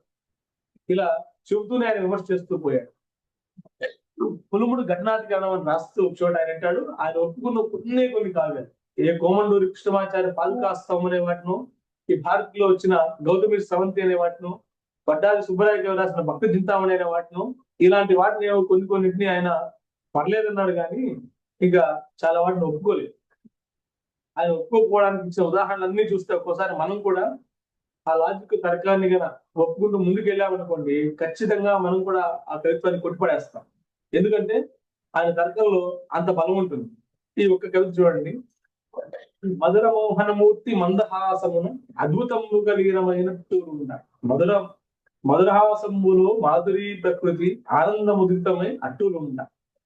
ఇలా చెబుతూనే ఆయన విమర్శ చేస్తూ పోయాడు. పులుముడు ఘటనాధికరణం అని రాస్తూ ఒక చోట ఆయన అంటాడు, ఆయన ఒప్పుకున్న కొన్ని కావ్యాలు, ఏ కోమండూరి కృష్ణమాచార్య పాదుకాస్తం అనే వాటిను, ఈ భారత్ లో వచ్చిన గౌతమి స్రవంతి అనే వాటిను, వడ్డాది సుబ్బరాయ గారు రాసిన భక్తి చింతామణి అనే వాటిను, ఇలాంటి వాటిని కొన్నింటిని ఆయన పర్లేదన్నాడు కానీ ఇంకా చాలా వాటిని ఒప్పుకోలేదు. ఆయన ఒప్పుకోకపోవడానికి ఇచ్చిన ఉదాహరణలన్నీ చూస్తే ఒక్కోసారి మనం కూడా ఆ లాజిక్ తర్కాన్ని గన ఒప్పుకుంటూ ముందుకు వెళ్ళామనుకోండి, ఖచ్చితంగా మనం కూడా ఆ కవిత్వాన్ని కొట్టిపడేస్తాం. ఎందుకంటే ఆయన తర్కంలో అంత బలం ఉంటుంది. ఈ ఒక్క కవిత చూడండి. మధుర మోహనమూర్తి మందహాసమును అద్భుతము కలిగినమైనట్టు మధురహాసములో మాధురి ప్రకృతి ఆనందముదితమై అట్టులుండ.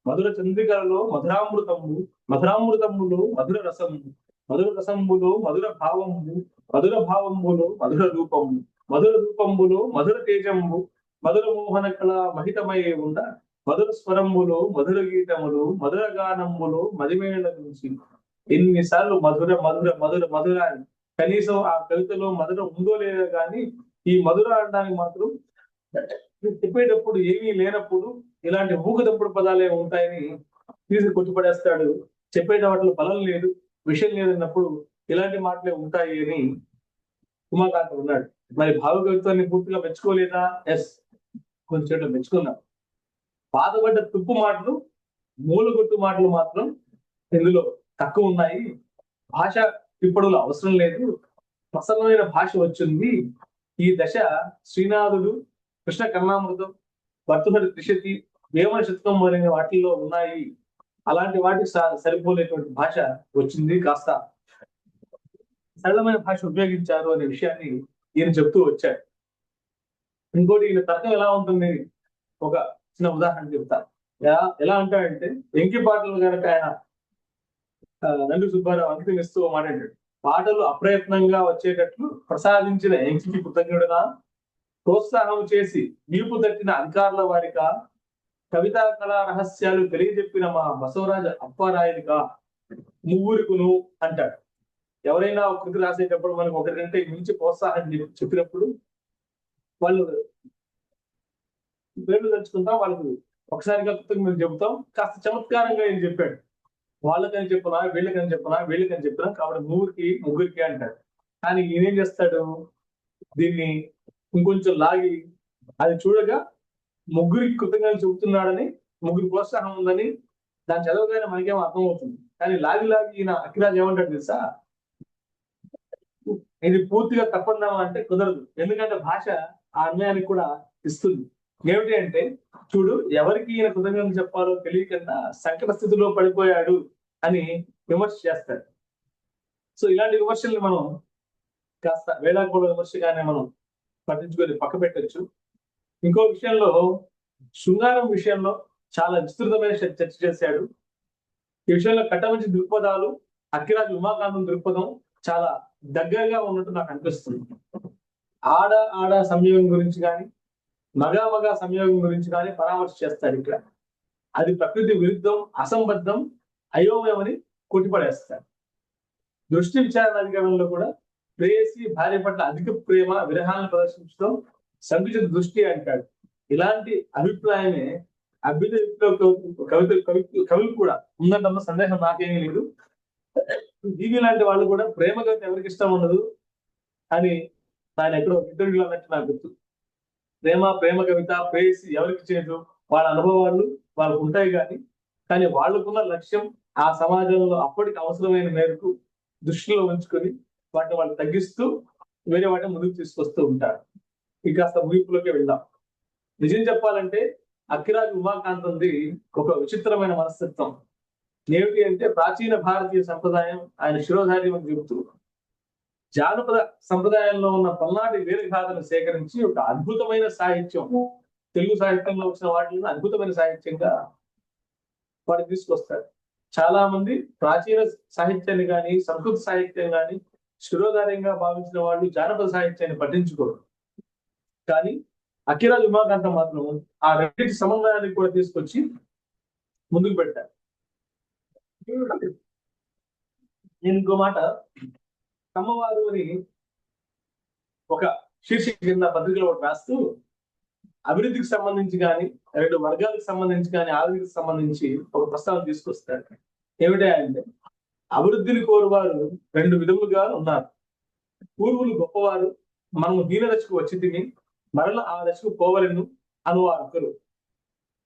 మధుర చంద్రికలలో మధురామృతములో మధుర రసము, మధుర రసంబులో మధుర భావము, మధుర భావంబులో మధుర రూపము, మధుర రూపంబులో మధుర తేజంబు, మధుర మోహన కళ మహితమై ఉండ. మధుర స్వరంబులో మధుర గీతములు, మధుర గానంబులో మదిమేళ నుంచి. ఎన్నిసార్లు మధుర మధుర మధుర మధుర అని, కనీసం ఆ కవితలో మధుర ఉందో లేదో కానీ ఈ మధుర అనడానికి మాత్రం చెప్పేటప్పుడు ఏమీ లేనప్పుడు ఇలాంటి ఊకదప్పుడు పదాలే ఉంటాయని తీసి కొట్టుపడేస్తాడు. చెప్పేట వాటిలో బలం లేదు, విషయం లేదన్నప్పుడు ఇలాంటి మాటలే ఉంటాయి అని ఉమాకాంత ఉన్నాడు. మరి భావ కవిత్వాన్ని పూర్తిగా మెచ్చుకోలేదా? ఎస్, కొంచెం మెచ్చుకున్నాం. బాధపడ్డ తుప్పు మాటలు, మూలగొట్టు మాటలు మాత్రం ఇందులో తక్కువ ఉన్నాయి. భాష ఇప్పుడు అవసరం లేదు, ప్రసన్నమైన భాష వచ్చింది. ఈ దశ శ్రీనాథుడు, కృష్ణ కర్ణామృతం, భర్తృహరి త్రిశతి, వేమన శతకం మొదలైన వాటిల్లో ఉన్నాయి. అలాంటి వాటికి సరిపోలేటువంటి భాష వచ్చింది. కాస్త సరళమైన భాష ఉపయోగించారు అనే విషయాన్ని ఈయన చెప్తూ వచ్చాడు. ఇంకోటి, ఈయన తర్కం ఎలా ఉంటుంది ఒక చిన్న ఉదాహరణ చెప్తాను. ఎలా అంటాడంటే, వెంకి పాటలు కనుక ఆయన నంది సుబ్బారావు అంకితం ఇస్తూ మాట్లాడాడు. పాటలు అప్రయత్నంగా వచ్చేటట్లు ప్రసాదించిన ఎంకికి కృతజ్ఞుడుగా, ప్రోత్సాహం చేసి వీపు తట్టిన అధికారుల వారిక, కవితా కళా రహస్యాలు తెలియజెప్పిన మా బసవరాజ అప్పారాయునిక, ముగ్గురికును అంటాడు. ఎవరైనా ఒక కృతి రాసేటప్పుడు మనకు ఒకరికంటే మించి ప్రోత్సాహం చెప్పినప్పుడు వాళ్ళు పేర్లు తెచ్చుకుంటాం, వాళ్ళకు ఒకసారిగా కృతజ్ఞతలు చెబుతాం. కాస్త చమత్కారంగా ఏం చెప్పాడు, వాళ్ళకని చెప్పునా, వీళ్ళకని చెప్పినా కాబట్టి ముగ్గురికి అంటాడు. కానీ ఈయనేం చేస్తాడు, దీన్ని ఇంకొంచెం లాగి అది చూడగా ముగ్గురికి కృతజ్ఞతలు చెబుతున్నాడని, ముగ్గురు ప్రోత్సాహం ఉందని దాన్ని చదవగానే మనకేమో అర్థమవుతుంది. కానీ లాగి ఈయన అఖిరాజ్ ఏమంటాడు తెలుసా, ఇది పూర్తిగా తప్పందామా అంటే కుదరదు. ఎందుకంటే భాష ఆ అన్యాయానికి కూడా ఇస్తుంది. ఏమిటి అంటే, చూడు, ఎవరికి ఈయన కృతజ్ఞతలు చెప్పాలో తెలియకుండా సంకట స్థితిలో పడిపోయాడు అని విమర్శ చేస్తాడు. సో ఇలాంటి విమర్శల్ని మనం కాస్త వేళాకోళ విమర్శగానే మనం పట్టించుకొని పక్క పెట్టచ్చు. ఇంకో విషయంలో, శృంగారం విషయంలో చాలా విస్తృతమైన చర్చ చేశాడు. ఈ విషయంలో కట్టమంచి దృక్పథాలు, అక్కిరాజు ఉమాకాంతం దృక్పథం చాలా దగ్గరగా ఉన్నట్టు నాకు అనిపిస్తుంది. ఆడ సంయోగం గురించి కానీ, మగ సంయోగం గురించి కానీ పరామర్శ చేస్తాడు. ఇక్కడ అది ప్రకృతి విరుద్ధం, అసంబద్ధం, అయోమయమని కొట్టిపడేస్తాడు. దృష్టి విచారణ అధికారంలో కూడా ప్రేయసి భార్య పట్ల అధిక ప్రేమ విరహాలను ప్రదర్శించడం సంకుచిత దృష్టి అంటాడు. ఇలాంటి అభిప్రాయమే అభ్యుదయ కవులు కూడా ఉందంటన్న సందేహం నాకేమీ లేదు. దీని లాంటి వాళ్ళు కూడా ప్రేమ కవిత ఎవరికి ఇష్టం ఉండదు అని ఆయన ఎక్కడో ఇంటర్వ్యూలో అన్నట్టు నాకు గుర్తు. ప్రేమ కవిత, ప్రేయసి ఎవరికి చేయదు, వాళ్ళ అనుభవాలు వాళ్ళకు ఉంటాయి. కానీ వాళ్ళకున్న లక్ష్యం ఆ సమాజంలో అప్పటికి అవసరమైన మేరకు దృష్టిలో ఉంచుకొని వాటిని వాళ్ళు తగ్గిస్తూ వేరే వాటిని ముందుకు తీసుకొస్తూ ఉంటారు. ఇక కాస్త ముగింపులోకి వెళ్దాం. నిజం చెప్పాలంటే అక్కిరాజు ఉమాకాంతంది ఒక విచిత్రమైన మనస్తత్వం. ఏమిటి అంటే, ప్రాచీన భారతీయ సంప్రదాయం ఆయన శిరోధార్యం అని చెబుతూ జానపద సంప్రదాయంలో ఉన్న పల్నాటి వీరగాథను సేకరించి ఒక అద్భుతమైన సాహిత్యం, తెలుగు సాహిత్యంలో వచ్చిన వాటిని అద్భుతమైన సాహిత్యంగా వాడు తీసుకొస్తాడు. చాలా మంది ప్రాచీన సాహిత్యాన్ని కానీ సంస్కృత సాహిత్యం కానీ శిరోధార్యంగా భావించిన వాళ్ళు జానపద సాహిత్యాన్ని పట్టించుకోరు. కానీ అక్కిరాజు ఉమాకాంతం మాత్రం ఆ రెండింటి సమన్వయాన్ని కూడా తీసుకొచ్చి ముందుకు పెట్టారు. నేను ఇంకో మాట, కమ్మవారు అని ఒక శీర్షిక కింద పత్రికలో ఒకటి రాస్తూ అభివృద్ధికి సంబంధించి కానీ, రెండు వర్గాలకు సంబంధించి కానీ, ఆర్థికకు సంబంధించి ఒక ప్రస్తావన తీసుకొస్తాడు. ఏమిటా అంటే, అభివృద్ధిని కోరువారు రెండు విధములుగా ఉన్నారు. పూర్వులు గొప్పవారు, మనము హీన దశకు వచ్చి తిని మరల ఆ దశకు పోవలను అనువారు ఒకరు.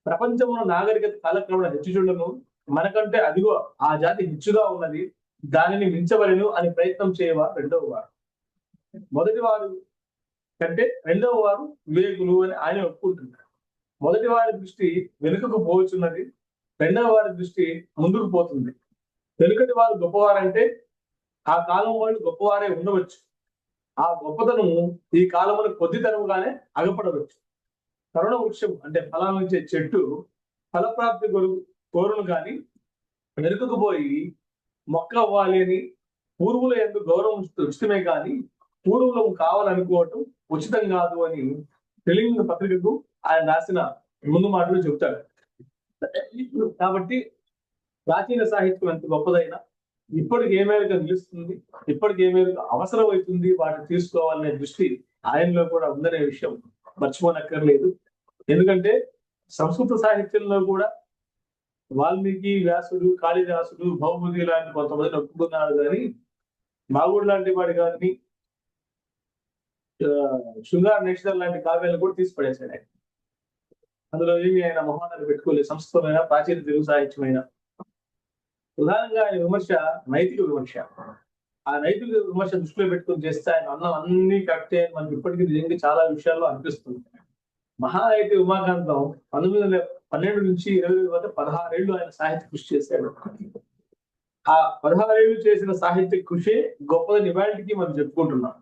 ప్రపంచంలో నాగరికత కాలక్రమణ హెచ్చుచుండను, మనకంటే అదిగో ఆ జాతి హెచ్చుగా ఉన్నది, దానిని మించవలను అని ప్రయత్నం చేయవారు రెండవ వారు. మొదటి వారు కంటే రెండవ వారు వివేకులు అని ఆయన ఒప్పుకుంటున్నారు. మొదటి వారి దృష్టి వెనుకకు పోవచ్చున్నది, రెండవ వారి దృష్టి ముందుకు పోతుంది. వెనుకటి వారు గొప్పవారంటే ఆ కాలం వాళ్ళు గొప్పవారే ఉండవచ్చు, ఆ గొప్పతనము ఈ కాలమున కొద్దితనముగానే అగపడవచ్చు. కరుణ వృక్షం అంటే ఫలాన్నిచ్చే చెట్టు ఫలప్రాప్తి కోరును కానీ వెనుకకు పోయి మొక్క అవ్వాలి అని పూర్వుల ఎందుకు గౌరవం ఉచితమే కానీ పూర్వులం కావాలనుకోవటం ఉచితం కాదు అని తెలుగు పత్రికకు ఆయన రాసిన ముందు మాటలు చెబుతాడు. కాబట్టి ప్రాచీన సాహిత్యం ఎంత గొప్పదైనా ఇప్పటికి ఏ మేరకు నిలుస్తుంది, ఇప్పటికి ఏ మేరకు అవసరం అవుతుంది వాటిని తీసుకోవాలనే దృష్టి ఆయనలో కూడా ఉందనే విషయం మర్చిపోనక్కర్లేదు. ఎందుకంటే సంస్కృత సాహిత్యంలో కూడా వాల్మీకి, వ్యాసుడు, కాళిదాసుడు, భౌముది లాంటి కొంతమందిని ఒప్పుకున్నారు కానీ మాగుడు లాంటి వాడి కానీ శృంగార నేషనల్ లాంటి కావ్యాలను కూడా తీసి పడేశాడు ఆయన. అందులో ఏమి ఆయన మొహాన్ని పెట్టుకోలేదు. సంస్కృతమైన ప్రాచీన తెలుగు సాహిత్యమైన ప్రధానంగా ఆయన విమర్శ నైతిక విమర్శ. ఆ నైతిక విమర్శ దృష్టిలో పెట్టుకుని చేస్తే ఆయన అన్నం అన్ని కరెక్టే అని మనకి ఇప్పటికీ నిజంగా చాలా విషయాల్లో అనిపిస్తుంది. మహా అయితే ఉమాకాంతం 1912 నుంచి 20 వద్ద 16 ఏళ్ళు ఆయన సాహిత్య కృషి చేశాడు. ఆ 16 ఏళ్ళు చేసిన సాహిత్య కృషి గొప్పదని ఇవాళకి మనం చెప్పుకుంటున్నాం.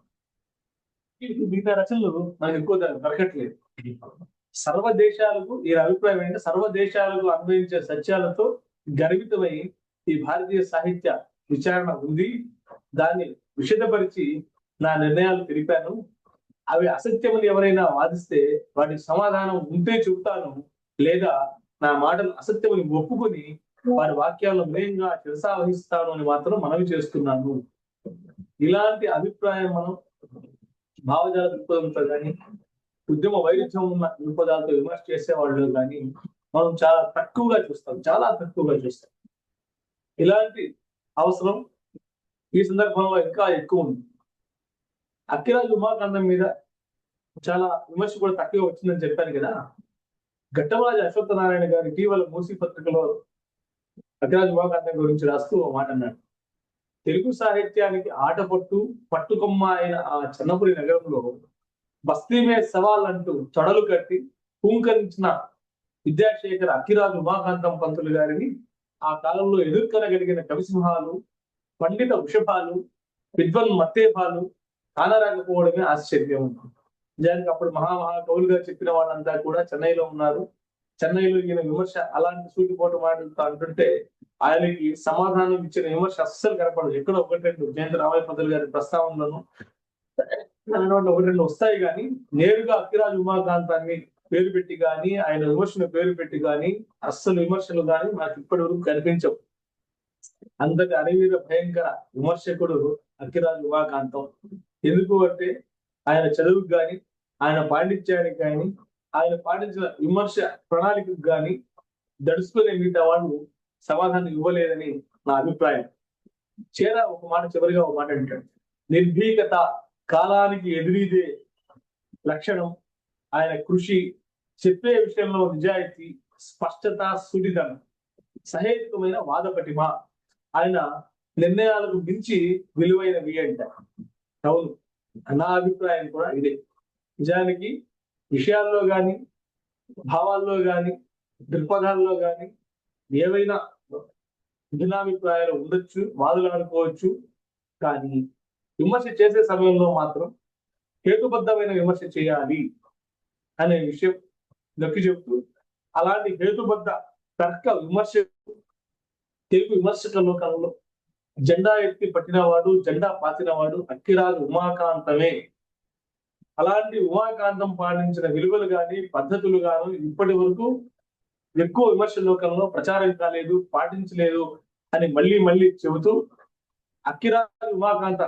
మిగతా రచనలు మనకు ఎక్కువ దొరకట్లేదు. సర్వ దేశాలకు ఈ అభిప్రాయం ఏంటంటే సర్వ దేశాలకు అన్వయించే సత్యాలతో గర్వితమై ఈ భారతీయ సాహిత్య విచారణ ఉంది, దాన్ని విషదపరిచి నా నిర్ణయాలు తెలిపాను. అవి అసత్యమని ఎవరైనా వాదిస్తే వాటికి సమాధానం ఉంటే చెబుతాను, లేదా నా మాటలు అసత్యమని ఒప్పుకొని వారి వాక్యాలను వినయంగా శిరసావహిస్తాను అని మాత్రం మనవి చేస్తున్నాను. ఇలాంటి అభిప్రాయం మనం భావజాల దృక్పథంతో కానీ ఉద్యమ వైరుధ్యం ఉన్న దృక్పథాలతో విమర్శ చేసేవాళ్ళు కానీ మనం చాలా తక్కువగా చూస్తాం. ఇలాంటి అవసరం ఈ సందర్భంలో ఇంకా ఎక్కువ ఉంది. అక్కిరాజు ఉమాకాంతం మీద చాలా విమర్శ కూడా తక్కువ వచ్చిందని చెప్పాను కదా. ఘట్టమరాజు అశ్వత్థనారాయణ గారు ఇటీవల మూసీ పత్రికలో అక్కిరాజు ఉమాకాంతం గురించి రాస్తూ ఒక మాట అన్నాడు. తెలుగు సాహిత్యానికి పట్టుకొమ్మ అయిన ఆ చెన్నపురి నగరంలో బస్తీమే సవాల్ అంటూ తొడలు కట్టి హూంకరించిన విద్యాశేఖర అక్కిరాజు ఉమాకాంతం పంతులు గారిని ఆ కాలంలో ఎదుర్కొనగలిగిన కవిసింహాలు, పండిత వృషభాలు, విద్వన్ మత్తేఫాలు కానరాకపోవడమే ఆశ్చర్యం. నిజానికి అప్పుడు కవులుగా చెప్పిన వాళ్ళంతా కూడా చెన్నైలో ఉన్నారు. చెన్నైలో ఈయన విమర్శ అలాంటి సూటిపోటు మాటలతో అంటుంటే ఆయనకి సమాధానం ఇచ్చిన విమర్శ అస్సలు కనపడదు. ఎక్కడో ఒకటి రెండు జయంతి రామయ్య పంతులు గారి ప్రస్తావనలను ఒకటి రెండు వస్తాయి కానీ నేరుగా అక్కిరాజు ఉమాకాంతాన్ని పేరు పెట్టి కానీ ఆయన విమర్శను పేరు పెట్టి కానీ అస్సలు విమర్శలు కానీ నాకు ఇప్పటి వరకు కనిపించవు. అంతటి అరవీర భయంకర విమర్శకుడు అక్కిరాజు ఉమాకాంతం. ఎందుకు అంటే ఆయన చదువుకు కానీ ఆయన పాండిత్యానికి కానీ ఆయన పాటించిన విమర్శ ప్రణాళికకు కానీ దడుచుకునే మిగతా వాళ్ళు సమాధానం ఇవ్వలేదని నా అభిప్రాయం. చివరిగా ఒక మాట అంటాడు, నిర్భీకత కాలానికి ఎదురీదే లక్షణం. ఆయన కృషి, చెప్పే విషయంలో నిజాయితీ, స్పష్టత, సుడిదనం, సహేతుకమైన వాదపటిమ ఆయన నిర్ణయాలకు మించి విలువైనవి అంటారు. అవును, నా అభిప్రాయం కూడా ఇదే. నిజానికి విషయాల్లో కానీ భావాల్లో కానీ దృక్పథాల్లో కానీ ఏవైనా భిన్నాభిప్రాయాలు ఉండొచ్చు, వాదులాడుకోవచ్చు. కానీ విమర్శ చేసే సమయంలో మాత్రం హేతుబద్ధమైన విమర్శ చేయాలి అనే విషయం నొక్కి చెబుతూ అలాంటి హేతుబద్ధ తర్క విమర్శ తెలుగు విమర్శక లోకంలో జెండా ఎత్తి పట్టినవాడు, జెండా పాతినవాడు అక్కిరాజు ఉమాకాంతమే. అలాంటి ఉమాకాంతం పాటించిన విలువలు గాని పద్ధతులు గాని ఇప్పటి వరకు ఎక్కువ విమర్శ లోకంలో ప్రచారం కాలేదు, పాటించలేదు అని మళ్ళీ మళ్ళీ చెబుతూ అక్కిరాజు ఉమాకాంత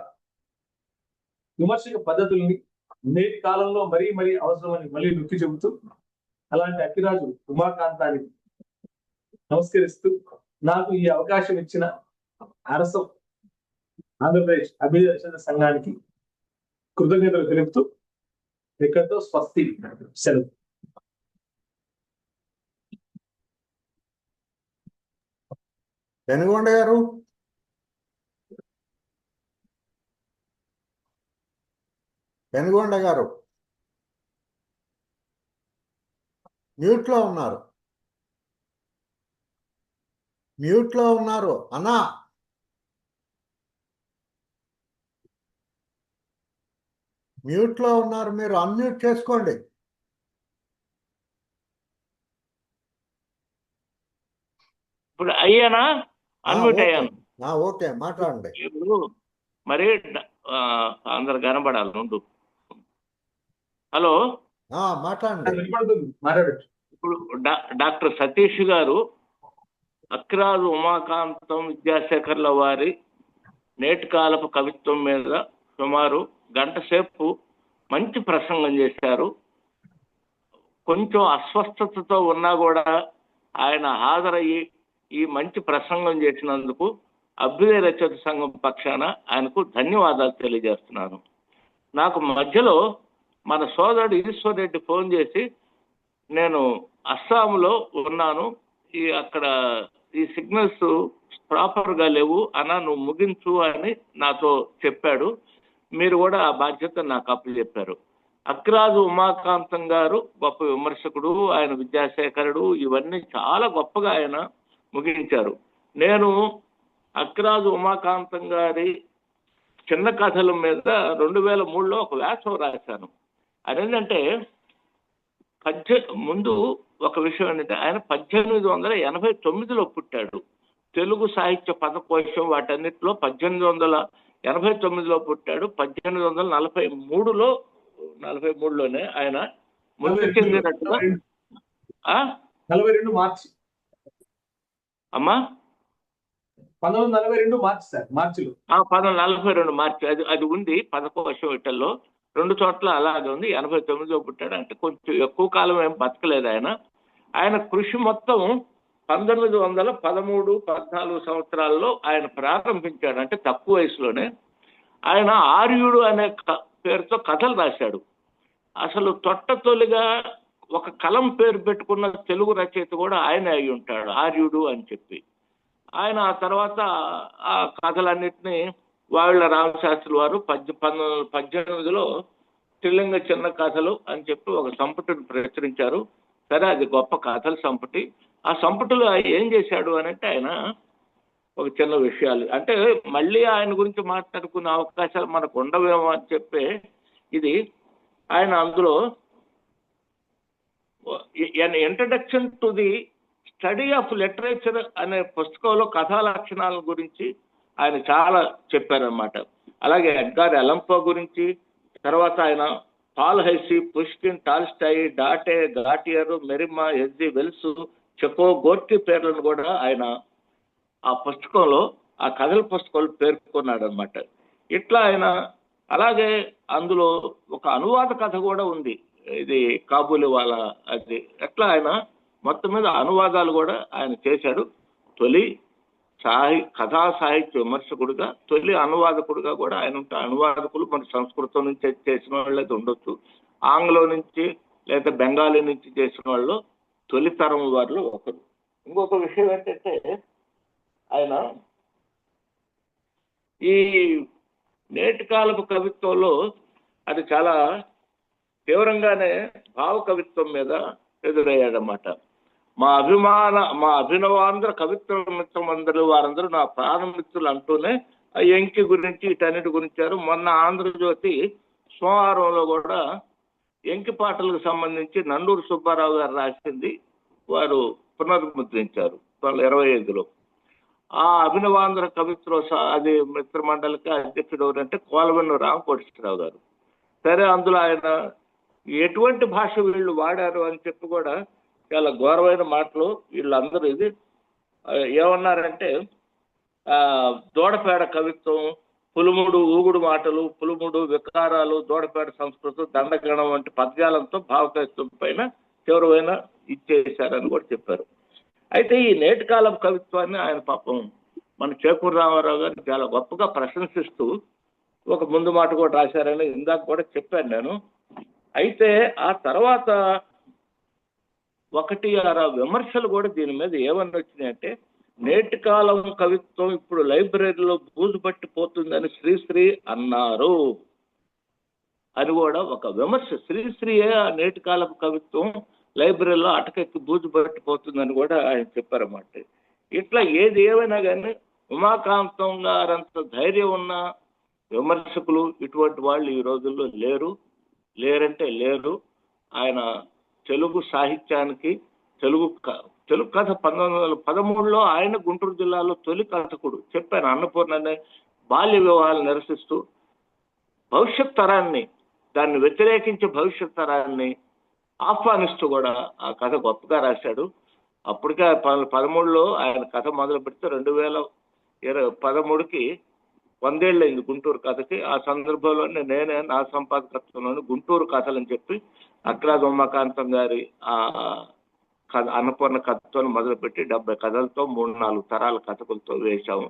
విమర్శక పద్ధతుల్ని నేటి కాలంలో మరీ మరీ అవసరమని మళ్ళీ నొక్కి చెబుతూ అలాంటి అక్కిరాజు ఉమాకాంతానికి నమస్కరిస్తూ నాకు ఈ అవకాశం ఇచ్చిన అరసం ఆంధ్రప్రదేశ్ అభిదర్శన సంఘానికి కృతజ్ఞతలు తెలుపుతూ ఇక్కడితో స్వస్తి సెలవు. పెనుగొండ గారు, పెనుగొండ గారు మ్యూట్లో ఉన్నారు, మ్యూట్లో ఉన్నారు అన్నా. మ్యూట్లో ఉన్నారు, మీరు అన్మ్యూట్ చేసుకోండి. ఇప్పుడు అయ్యానా? Unmute okay. అయ్యాను. ఓకే, మాట్లాడండి. ఇప్పుడు మరి అందరు కనబడాలి ఉండు. హలో, మాట్లాడండి. వినపడుతుంది, మాట్లాడచ్చు. ఇప్పుడు డాక్టర్ సతీష్ గారు అక్కిరాజు ఉమాకాంతం విద్యాశేఖర్ల వారి నేటి కాలపు కవిత్వం మీద సుమారు గంట సేపు మంచి ప్రసంగం చేశారు. కొంచెం అస్వస్థతతో ఉన్నా కూడా ఆయన హాజరయ్యి ఈ మంచి ప్రసంగం చేసినందుకు అభ్యుదయ రచయిత సంఘం పక్షాన ఆయనకు ధన్యవాదాలు తెలియజేస్తున్నాను. నాకు మధ్యలో మన సోదరుడు ఈశ్వర్ రెడ్డి ఫోన్ చేసి, నేను అస్సాంలో ఉన్నాను, అక్కడ ఈ సిగ్నల్స్ ప్రాపర్గా లేవు అన్నా, నువ్వు ముగించు అని నాతో చెప్పాడు. మీరు కూడా ఆ బాధ్యత నాకు అప్పచెప్పారు. అక్కిరాజు ఉమాకాంతం గారు గొప్ప విమర్శకుడు, ఆయన విద్యాశేఖరుడు, ఇవన్నీ చాలా గొప్పగా ఆయన ముగించారు. నేను అక్కిరాజు ఉమాకాంతం గారి చిన్న కథల మీద 2003లో ఒక వ్యాసం రాశాను. అదేంటంటే ముందు ఒక విషయం ఏంటంటే, ఆయన 1889లో పుట్టాడు. తెలుగు సాహిత్య పదకోశం వాటన్నిటిలో 1889లో పుట్టాడు. 1843లోనే ఆయన ముందు చెందినట్టుగా 42 మార్చి అమ్మా 1942 మార్చి సార్, మార్చిలో 1942 మార్చి అది ఉంది పదకోశం వీటల్లో 2 చోట్ల అలాగే ఉంది. 89లో పుట్టాడు అంటే కొంచెం ఎక్కువ కాలం ఏం బతకలేదు ఆయన. ఆయన కృషి మొత్తం 1913, 14 సంవత్సరాల్లో ఆయన ప్రారంభించాడు. అంటే తక్కువ వయసులోనే ఆయన ఆర్యుడు అనే పేరుతో కథలు రాశాడు. అసలు తొట్టతొలిగా ఒక కలం పేరు పెట్టుకున్న తెలుగు రచయిత కూడా ఆయన అయి ఉంటాడు, ఆర్యుడు అని చెప్పి. ఆయన ఆ తర్వాత ఆ కథలన్నిటినీ వాళ్ళ రామశాస్త్రి వారు 1818లో త్రిలింగ చిన్న కథలు అని చెప్పి ఒక సంపుటిని ప్రచురించారు. సరే, అది గొప్ప కథల సంపుటి. ఆ సంపుటిలో ఏం చేశాడు అని అంటే, ఆయన ఒక చిన్న విషయాలు అంటే మళ్ళీ ఆయన గురించి మాట్లాడుకునే అవకాశాలు మనకు ఉండవేమో అని చెప్పి ఇది ఆయన అందులో introduction to the study of literature అనే పుస్తకంలో కథా లక్షణాల గురించి ఆయన చాలా చెప్పారనమాట. అలాగే ఎడ్గార్ ఎలంపో గురించి, తర్వాత ఆయన Paul Heyse, Pushkin, Tolstoy, Daudet, Gautier, Merimee, H G Wells, Chekhov, Gorky పేర్లను కూడా ఆయన ఆ పుస్తకంలో, ఆ కథల పుస్తకంలో పేర్కొన్నాడు అనమాట. ఇట్లా ఆయన అలాగే అందులో ఒక అనువాద కథ కూడా ఉంది, ఇది కాబూలి వాళ్ళ. అది ఎట్లా ఆయన మొత్తం మీద అనువాదాలు కూడా ఆయన చేశాడు. తొలి కథా సాహిత్య విమర్శకుడుగా, తొలి అనువాదకుడుగా కూడా ఆయన ఉంటారు. అనువాదకులు మన సంస్కృతం నుంచి చేసిన వాళ్ళు ఉండొచ్చు, ఆంగ్లం నుంచి లేదా బెంగాలీ నుంచి చేసిన వాళ్ళు తొలితరం వారిలో ఒకరు. ఇంకొక విషయం ఏంటంటే, ఆయన ఈ నేటి కాలపు కవిత్వంలో అది చాలా తీవ్రంగానే భావ కవిత్వం మీద ఎదురయ్యాడన్నమాట. మా అభినవాంధ్ర కవిత్వ మిత్రమందరూ వారందరూ నా ప్రాణమిత్రులు అంటూనే ఆ ఎంకి గురించి వీటన్నిటి గురించారు. మొన్న ఆంధ్రజ్యోతి సోమవారంలో కూడా ఎంకి పాటలకు సంబంధించి నండూరు సుబ్బారావు గారు రాసింది వారు పునర్ముద్రించారు 2025లో. ఆ అభినవాంధ్ర కవిత్వ అది మిత్ర మండలికి అధ్యక్షుడు ఎవరంటే కోలవెన్ను రామకోటేశ్వరరావు గారు. సరే, అందులో ఆయన ఎటువంటి భాష వీళ్ళు వాడారు అని చెప్పి కూడా చాలా ఘోరమైన మాటలు వీళ్ళందరూ ఇది ఏమన్నారంటే దూడపేడ కవిత్వం, పులుముడు ఊగుడు మాటలు, పులుముడు వికారాలు, దూడపేడ సంస్కృతం, దండగణం వంటి పద్యాలంతో భావకవిత్వం పైన తీవ్రమైన ఇచ్చేశారని కూడా చెప్పారు. అయితే ఈ నేటి కాలం కవిత్వాన్ని ఆయన పాపం మన చేకూరు రామారావు గారు చాలా గొప్పగా ప్రశంసిస్తూ ఒక ముందు మాట కూడా రాశారని ఇందాక కూడా చెప్పాను నేను. అయితే ఆ తర్వాత 1-6 విమర్శలు కూడా దీని మీద ఏమని వచ్చినాయంటే, నేటి కాలం కవిత్వం ఇప్పుడు లైబ్రరీలో బూజు పట్టిపోతుందని శ్రీశ్రీ అన్నారు అని కూడా ఒక విమర్శ. శ్రీశ్రీయే ఆ నేటి కాలపు కవిత్వం లైబ్రరీలో అటకెక్కి బూజు పట్టిపోతుందని కూడా ఆయన చెప్పారన్నమాట. ఇట్లా ఏది ఏమైనా కానీ ఉమాకాంతం గారంత ధైర్యం ఉన్న విమర్శకులు ఇటువంటి వాళ్ళు ఈ రోజుల్లో లేరంటే లేరు. ఆయన తెలుగు సాహిత్యానికి తెలుగు కథ 1913లో ఆయన గుంటూరు జిల్లాలో తొలి కథకుడు. చెప్పాను, అన్నపూర్ణనే బాల్య వివాహాలు నిరసిస్తూ భవిష్యత్ తరాన్ని, దాన్ని వ్యతిరేకించే భవిష్యత్ తరాన్ని ఆహ్వానిస్తూ కూడా ఆ కథ గొప్పగా రాశాడు. అప్పటికే 13లో ఆయన కథ మొదలు పెడితే 2013కి 100 ఏళ్ళు అయింది గుంటూరు కథకి. ఆ సందర్భంలోనే నేనే నా సంపాదకత్వంలోని గుంటూరు కథలని చెప్పి అక్రాజ్ ఉమాకాంతం గారి ఆ కథ అన్నపూర్ణ కథతో మొదలుపెట్టి 70 కథలతో 3-4 తరాల కథకులతో వేశాము.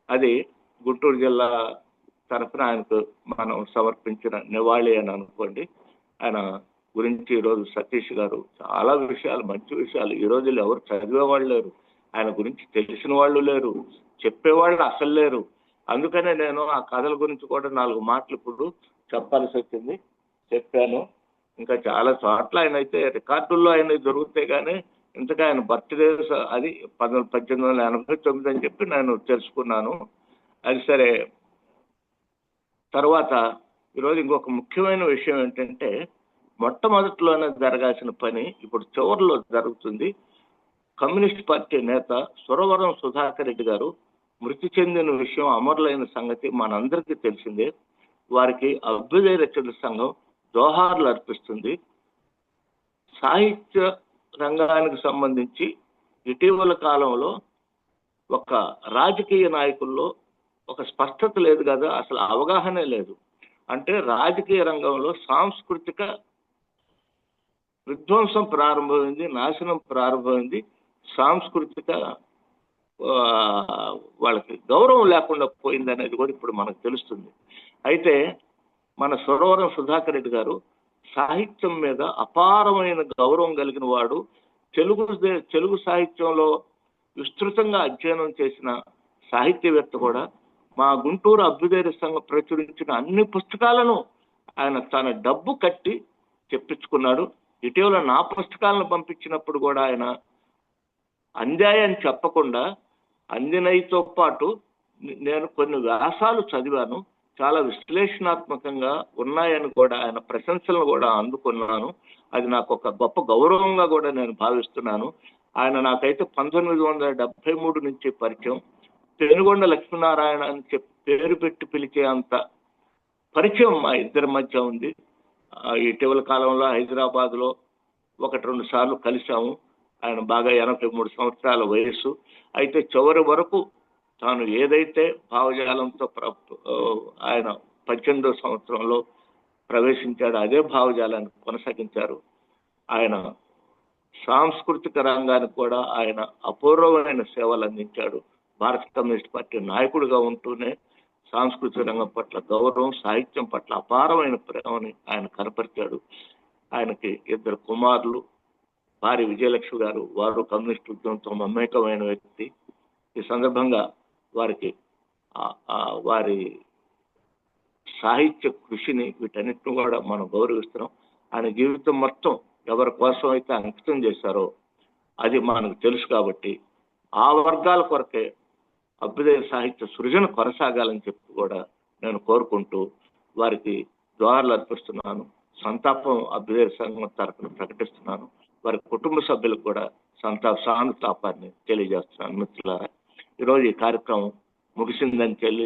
అది గుంటూరు జిల్లా తరఫున ఆయనకు మనం సమర్పించిన నివాళి అని అనుకోండి. ఆయన గురించి ఈరోజు సతీష్ గారు చాలా విషయాలు, మంచి విషయాలు ఈ రోజుల్లో ఎవరు చదివేవాళ్ళు లేరు, ఆయన గురించి తెలిసిన వాళ్ళు లేరు, చెప్పేవాళ్ళు అసలు లేరు. అందుకనే నేను ఆ కథల గురించి కూడా 4 మాటలు ఇప్పుడు చెప్పాల్సి వచ్చింది, చెప్పాను. ఇంకా చాలా చోట్ల ఆయన అయితే రికార్డుల్లో ఆయన దొరుకుతాయి, కానీ ఇంతగా ఆయన బర్త్డే అది 1889 అని చెప్పి నేను తెలుసుకున్నాను. అది సరే. తర్వాత ఈరోజు ఇంకొక ముఖ్యమైన విషయం ఏంటంటే, మొట్టమొదటిలోనే జరగాల్సిన పని ఇప్పుడు చివరిలో జరుగుతుంది. కమ్యూనిస్ట్ పార్టీ నేత సురవరం సుధాకర్ రెడ్డి గారు మృతి చెందిన విషయం అమరులైన సంగతి మనందరికీ తెలిసిందే. వారికి అభ్యుదయ రచనల సంఘం జోహార్లు అర్పిస్తుంది. సాహిత్య రంగానికి సంబంధించి ఇటీవల కాలంలో ఒక రాజకీయ నాయకుల్లో ఒక స్పష్టత లేదు కదా, అసలు అవగాహనే లేదు. అంటే రాజకీయ రంగంలో సాంస్కృతిక విధ్వంసం ప్రారంభమైంది, నాశనం ప్రారంభమైంది. సాంస్కృతిక వాళ్ళకి గౌరవం లేకుండా పోయింది అనేది కూడా ఇప్పుడు మనకు తెలుస్తుంది. అయితే మన సురవరం సుధాకర్ రెడ్డి గారు సాహిత్యం మీద అపారమైన గౌరవం కలిగిన వాడు. తెలుగు సాహిత్యంలో విస్తృతంగా అధ్యయనం చేసిన సాహిత్యవేత్త కూడా. మా గుంటూరు అభ్యుదయ సంఘం ప్రచురించిన అన్ని పుస్తకాలను ఆయన తన డబ్బు కట్టి చెప్పించుకున్నాడు. ఇటీవల నా పుస్తకాలను పంపించినప్పుడు కూడా ఆయన అందాయని చెప్పకుండా అందినైతో పాటు నేను కొన్ని వ్యాసాలు చదివాను, చాలా విశ్లేషణాత్మకంగా ఉన్నాయని కూడా ఆయన ప్రశంసలను కూడా అందుకున్నాను. అది నాకు ఒక గొప్ప గౌరవంగా కూడా నేను భావిస్తున్నాను. ఆయన నాకైతే 1973 నుంచి పరిచయం. పెనుగొండ లక్ష్మీనారాయణ అని చెప్పి పేరు పెట్టి పిలిచే అంత పరిచయం మా ఇద్దరి మధ్య ఉంది. ఇటీవల కాలంలో హైదరాబాద్లో 1-2 సార్లు కలిశాము. ఆయన బాగా 83 సంవత్సరాల వయస్సు. అయితే చివరి వరకు తాను ఏదైతే భావజాలంతో ఆయన 18వ సంవత్సరంలో ప్రవేశించాడో అదే భావజాలాన్ని కొనసాగించారు. ఆయన సాంస్కృతిక రంగానికి కూడా ఆయన అపూర్వమైన సేవలు అందించాడు. భారత కమ్యూనిస్ట్ పార్టీ నాయకుడిగా ఉంటూనే సాంస్కృతిక రంగం పట్ల గౌరవం, సాహిత్యం పట్ల అపారమైన ప్రేమని ఆయన కనపరిచాడు. ఆయనకి 2 కుమారులు, భార్య విజయలక్ష్మి గారు. వారు కమ్యూనిస్ట్ ఉద్యమంతో మమేకమైన వ్యక్తి. ఈ సందర్భంగా వారికి వారి సాహిత్య కృషిని వీటన్నిటిని కూడా మనం గౌరవిస్తున్నాం. ఆయన జీవితం మొత్తం ఎవరి కోసం అయితే అంకితం చేశారో అది మనకు తెలుసు. కాబట్టి ఆ వర్గాల కొరకే అభ్యుదయ సాహిత్య సృజన కొనసాగాలని చెప్పి కూడా నేను కోరుకుంటూ వారికి జోహార్లు అర్పిస్తున్నాను. సంతాపం అభ్యుదయ సంఘం తరఫున ప్రకటిస్తున్నాను. వారి కుటుంబ సభ్యులకు కూడా సంతాపాన్ని తెలియజేస్తున్నాను. మిత్రులారా, ఈరోజు ఈ కార్యక్రమం ముగిసిందని